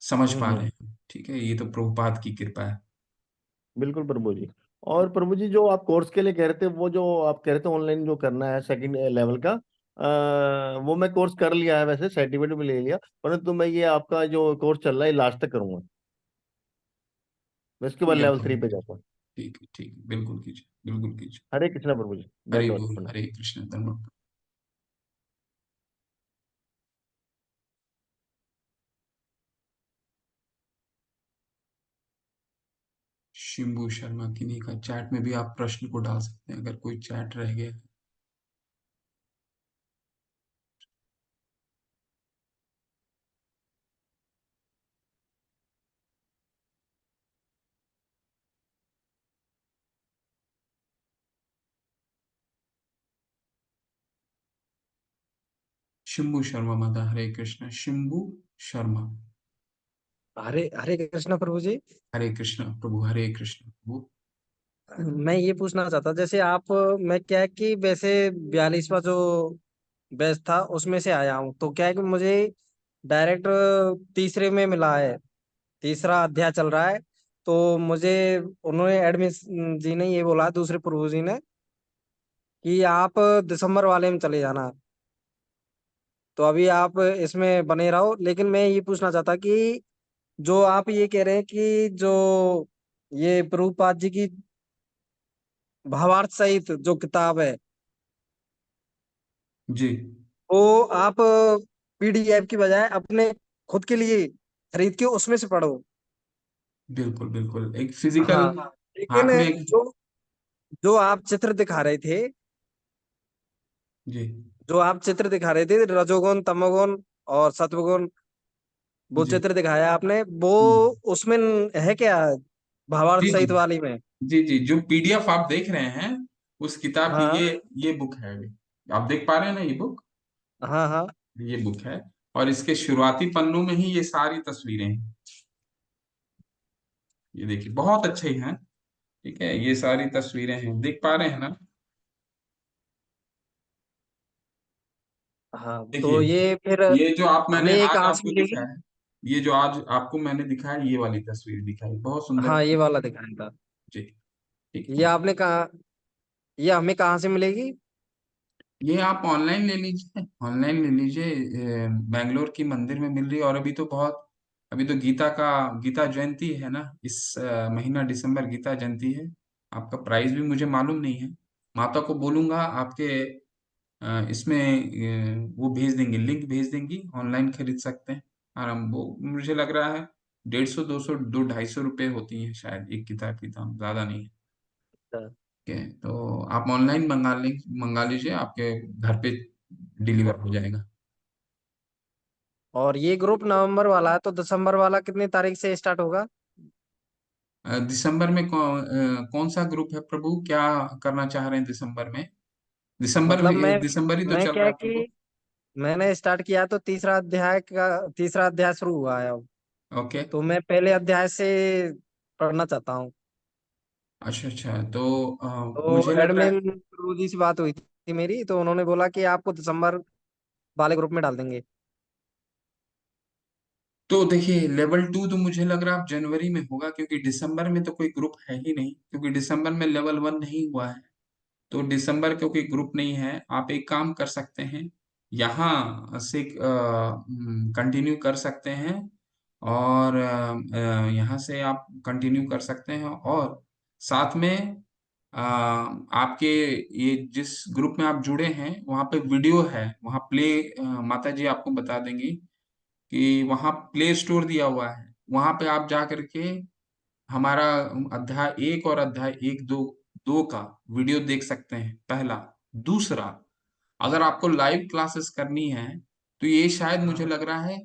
समझ पा रहे हम्म। हैं। ठीक है, ये तो प्रभुपाद की कृपा है। बिल्कुल प्रभु जी। और प्रभु जी, जो आप कोर्स के लिए कह रहे थे, वो जो आप कह रहे थे ऑनलाइन जो करना है सेकंड लेवल का, वो मैं कोर्स कर लिया है, वैसे सर्टिफिकेट भी ले लिया। परंतु मैं ये आपका जो कोर्स चल रहा है लास्ट तक करूंगा, मैं इसके बाद ठीक है लेवल 3 प्रभु। पे जाऊंगा। ठीक है, बिल्कुल कीजिए, बिल्कुल कीजिए। हरे कृष्णा प्रभु जी। हरि दंडवत बोल, प्रणाम। हरे कृष्ण, धन्यवाद। शिंबू शर्मा किन्हीं का चैट में भी आप प्रश्न को डाल सकते हैं, अगर कोई चैट रह गया है। शिंबू शर्मा माता, हरे कृष्ण। शिंबू शर्मा। हरे हरे कृष्णा प्रभु जी। हरे कृष्ण प्रभु, हरे कृष्ण प्रभु। मैं ये पूछना चाहता, जैसे आप, मैं क्या है कि वैसे 42वां जो बैच था उसमें से आया हूँ, तो क्या है कि मुझे डायरेक्ट तीसरे में मिला है, तीसरा अध्याय चल रहा है। तो मुझे उन्होंने एडमिन जी ने ये बोला, दूसरे प्रभु जी ने, कि आप दिसंबर वाले में चले जाना। तो अभी आप इसमें बने रहो, लेकिन मैं ये पूछना चाहता कि जो आप ये कह रहे हैं कि जो ये प्रभुपाद जी की भावार्थ सहित जो किताब है, जी। वो आप पीडीएफ की बजाय अपने खुद के लिए खरीद के उसमें से पढ़ो। बिल्कुल बिल्कुल, एक फिजिकल हाँ, लेकिन हाथ में जो जो आप चित्र दिखा रहे थे, जी जो आप चित्र दिखा रहे थे, रजोगुण तमोगुण और सत्वगुण, वो जी। चित्र दिखाया आपने, वो हम्म। उसमें है क्या, भावार्थ जी जी सहित वाली में? जी जी, जो पीडीएफ आप देख रहे हैं, उस किताब की हाँ ये बुक है अभी। आप देख पा रहे हैं ना, ये बुक, हाँ हाँ। ये बुक है। और इसके शुरुआती पन्नों में ही ये सारी तस्वीरें हैं। ये देखिए, बहुत अच्छे हैं। ठीक है, ये सारी तस्वीरें हैं, देख पा रहे हैं ना? हाँ देखिए, तो ये फिर ये जो आप हमें मैंने ये आज कहाँ से आपको मिलेगी? दिखाया है, ये जो आज आपको मैंने दिखाया, ये वाली तस्वीर दिखाई, बहुत सुंदर। हाँ, ये वाला दिखाया था। जी। ठीक ये है, आपने कहा, ये हमें कहाँ से मिलेगी? ये आप ऑनलाइन ले लीजिए, ऑनलाइन ले लीजिए। बैंगलोर की मंदिर में मिल रही है। और अभी तो गीता जयंती है ना, इस महीना दिसंबर गीता जयंती है। आपका प्राइस भी मुझे मालूम नहीं है। माता को बोलूंगा आपके इसमें वो भेज देंगे, लिंक भेज देंगी, ऑनलाइन खरीद सकते हैं। और वो मुझे लग रहा है 150, 200, 200, 250 रुपये होती है शायद एक किताब की दाम, ज्यादा नहीं है। ठीक है, तो आप ऑनलाइन मंगा लीजिए, आपके घर पे डिलीवर हो जाएगा। और ये ग्रुप नवंबर वाला है, तो दिसंबर वाला कितनी तारीख से स्टार्ट होगा? दिसंबर में कौन सा ग्रुप है प्रभु, क्या करना चाह रहे हैं दिसंबर में? दिसंबर मतलब भी दिसंबर ही तो मैं चल क्या रहा है है प्रभु। कि मैंने स्टार्ट किया तो तीसरा अध्याय शुरू हुआ है अब। ओके। तो मैं पहले अध्याय से पढ़ना चाहता हूँ। अच्छा अच्छा, तो मुझे तो लग रहा है। एडमिन गुरु जी से बात हुई थी मेरी, तो उन्होंने बोला कि आपको दिसंबर वाले ग्रुप में डाल देंगे। तो देखिए, लेवल 2 तो मुझे लग रहा है अब जनवरी में होगा, क्योंकि दिसंबर में तो कोई ग्रुप है ही नहीं, क्योंकि दिसंबर में लेवल 1 नहीं हुआ है। तो दिसंबर के कोई ग्रुप नहीं है। आप एक काम कर सकते हैं, यहाँ से कंटिन्यू कर सकते हैं, और यहाँ से आप कंटिन्यू कर सकते हैं, और साथ में आपके ये जिस ग्रुप में आप जुड़े हैं वहाँ पे वीडियो है, वहाँ प्ले, माता जी आपको बता देंगी कि वहाँ प्ले स्टोर दिया हुआ है, वहाँ पे आप जा करके हमारा अध्याय 1 और अध्याय 1 2 का वीडियो देख सकते हैं, पहला। दूसरा, अगर आपको लाइव क्लासेस करनी है तो ये शायद मुझे लग रहा है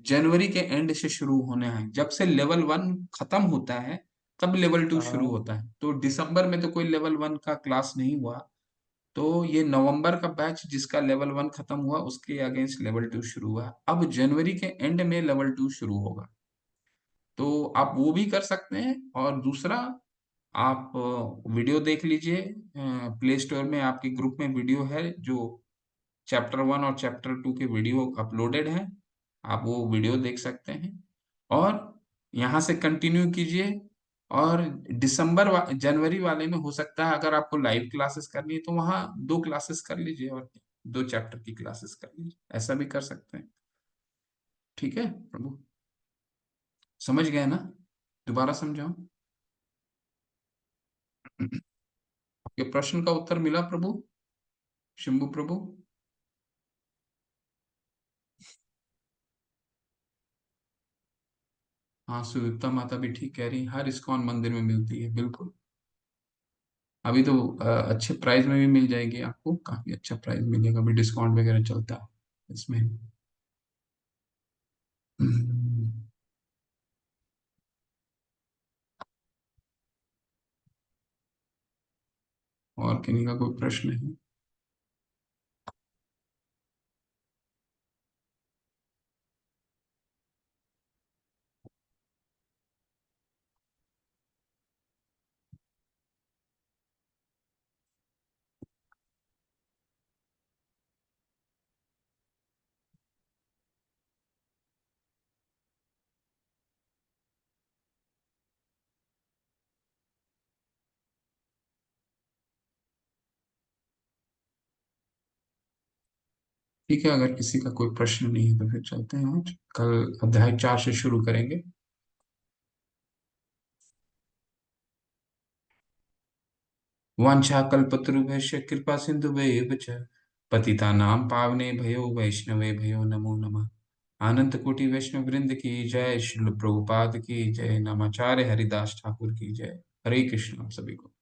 जनवरी के एंड से शुरू होने हैं। जब से लेवल 1 खत्म होता है तब लेवल 2 शुरू हाँ। होता है। तो दिसंबर में तो कोई लेवल 1 का क्लास नहीं हुआ। तो ये नवंबर का बैच जिसका लेवल 1 खत्म हुआ उसके अगेंस्ट लेवल 2 शुरू हुआ। अब जनवरी के एंड में लेवल 2 शुरू होगा। तो आप वो भी कर सकते हैं। और दूसरा, आप वीडियो देख लीजिए, प्ले स्टोर में आपके ग्रुप में वीडियो है जो चैप्टर 1 और चैप्टर 2 के वीडियो अपलोडेड हैं। आप वो वीडियो देख सकते हैं, और यहाँ से कंटिन्यू कीजिए। और जनवरी वाले में हो सकता है अगर आपको लाइव क्लासेस करनी है तो वहाँ 2 क्लासेस कर लीजिए, और 2 चैप्टर की क्लासेस कर लीजिए, ऐसा भी कर सकते हैं। ठीक है प्रभु, समझ गए ना? दोबारा समझाऊं? आपके प्रश्न का उत्तर मिला प्रभु, शंभु प्रभु? हाँ, सुयुक्ता माता भी ठीक कह रही है, हर इस्कॉन मंदिर में मिलती है, बिल्कुल। अभी तो अच्छे प्राइस में भी मिल जाएगी आपको, काफी अच्छा प्राइस मिलेगा, अभी डिस्काउंट वगैरह चलता है इसमें। हम्म, और किन्हीं का कोई प्रश्न है? ठीक है, अगर किसी का कोई प्रश्न नहीं है तो फिर चलते हैं आज, कल अध्याय 4 से शुरू करेंगे। वाञ्छाकल्पतरुभ्यश्च कृपा सिन्धुभ्येव च पतितानां पावने भयो वैष्णवे भयो नमो नमः। अनंत कोटि वैष्णव वृंद की जय, श्रील प्रभुपाद की जय, नमाचार्य हरिदास ठाकुर की जय। हरे कृष्ण आप सभी को।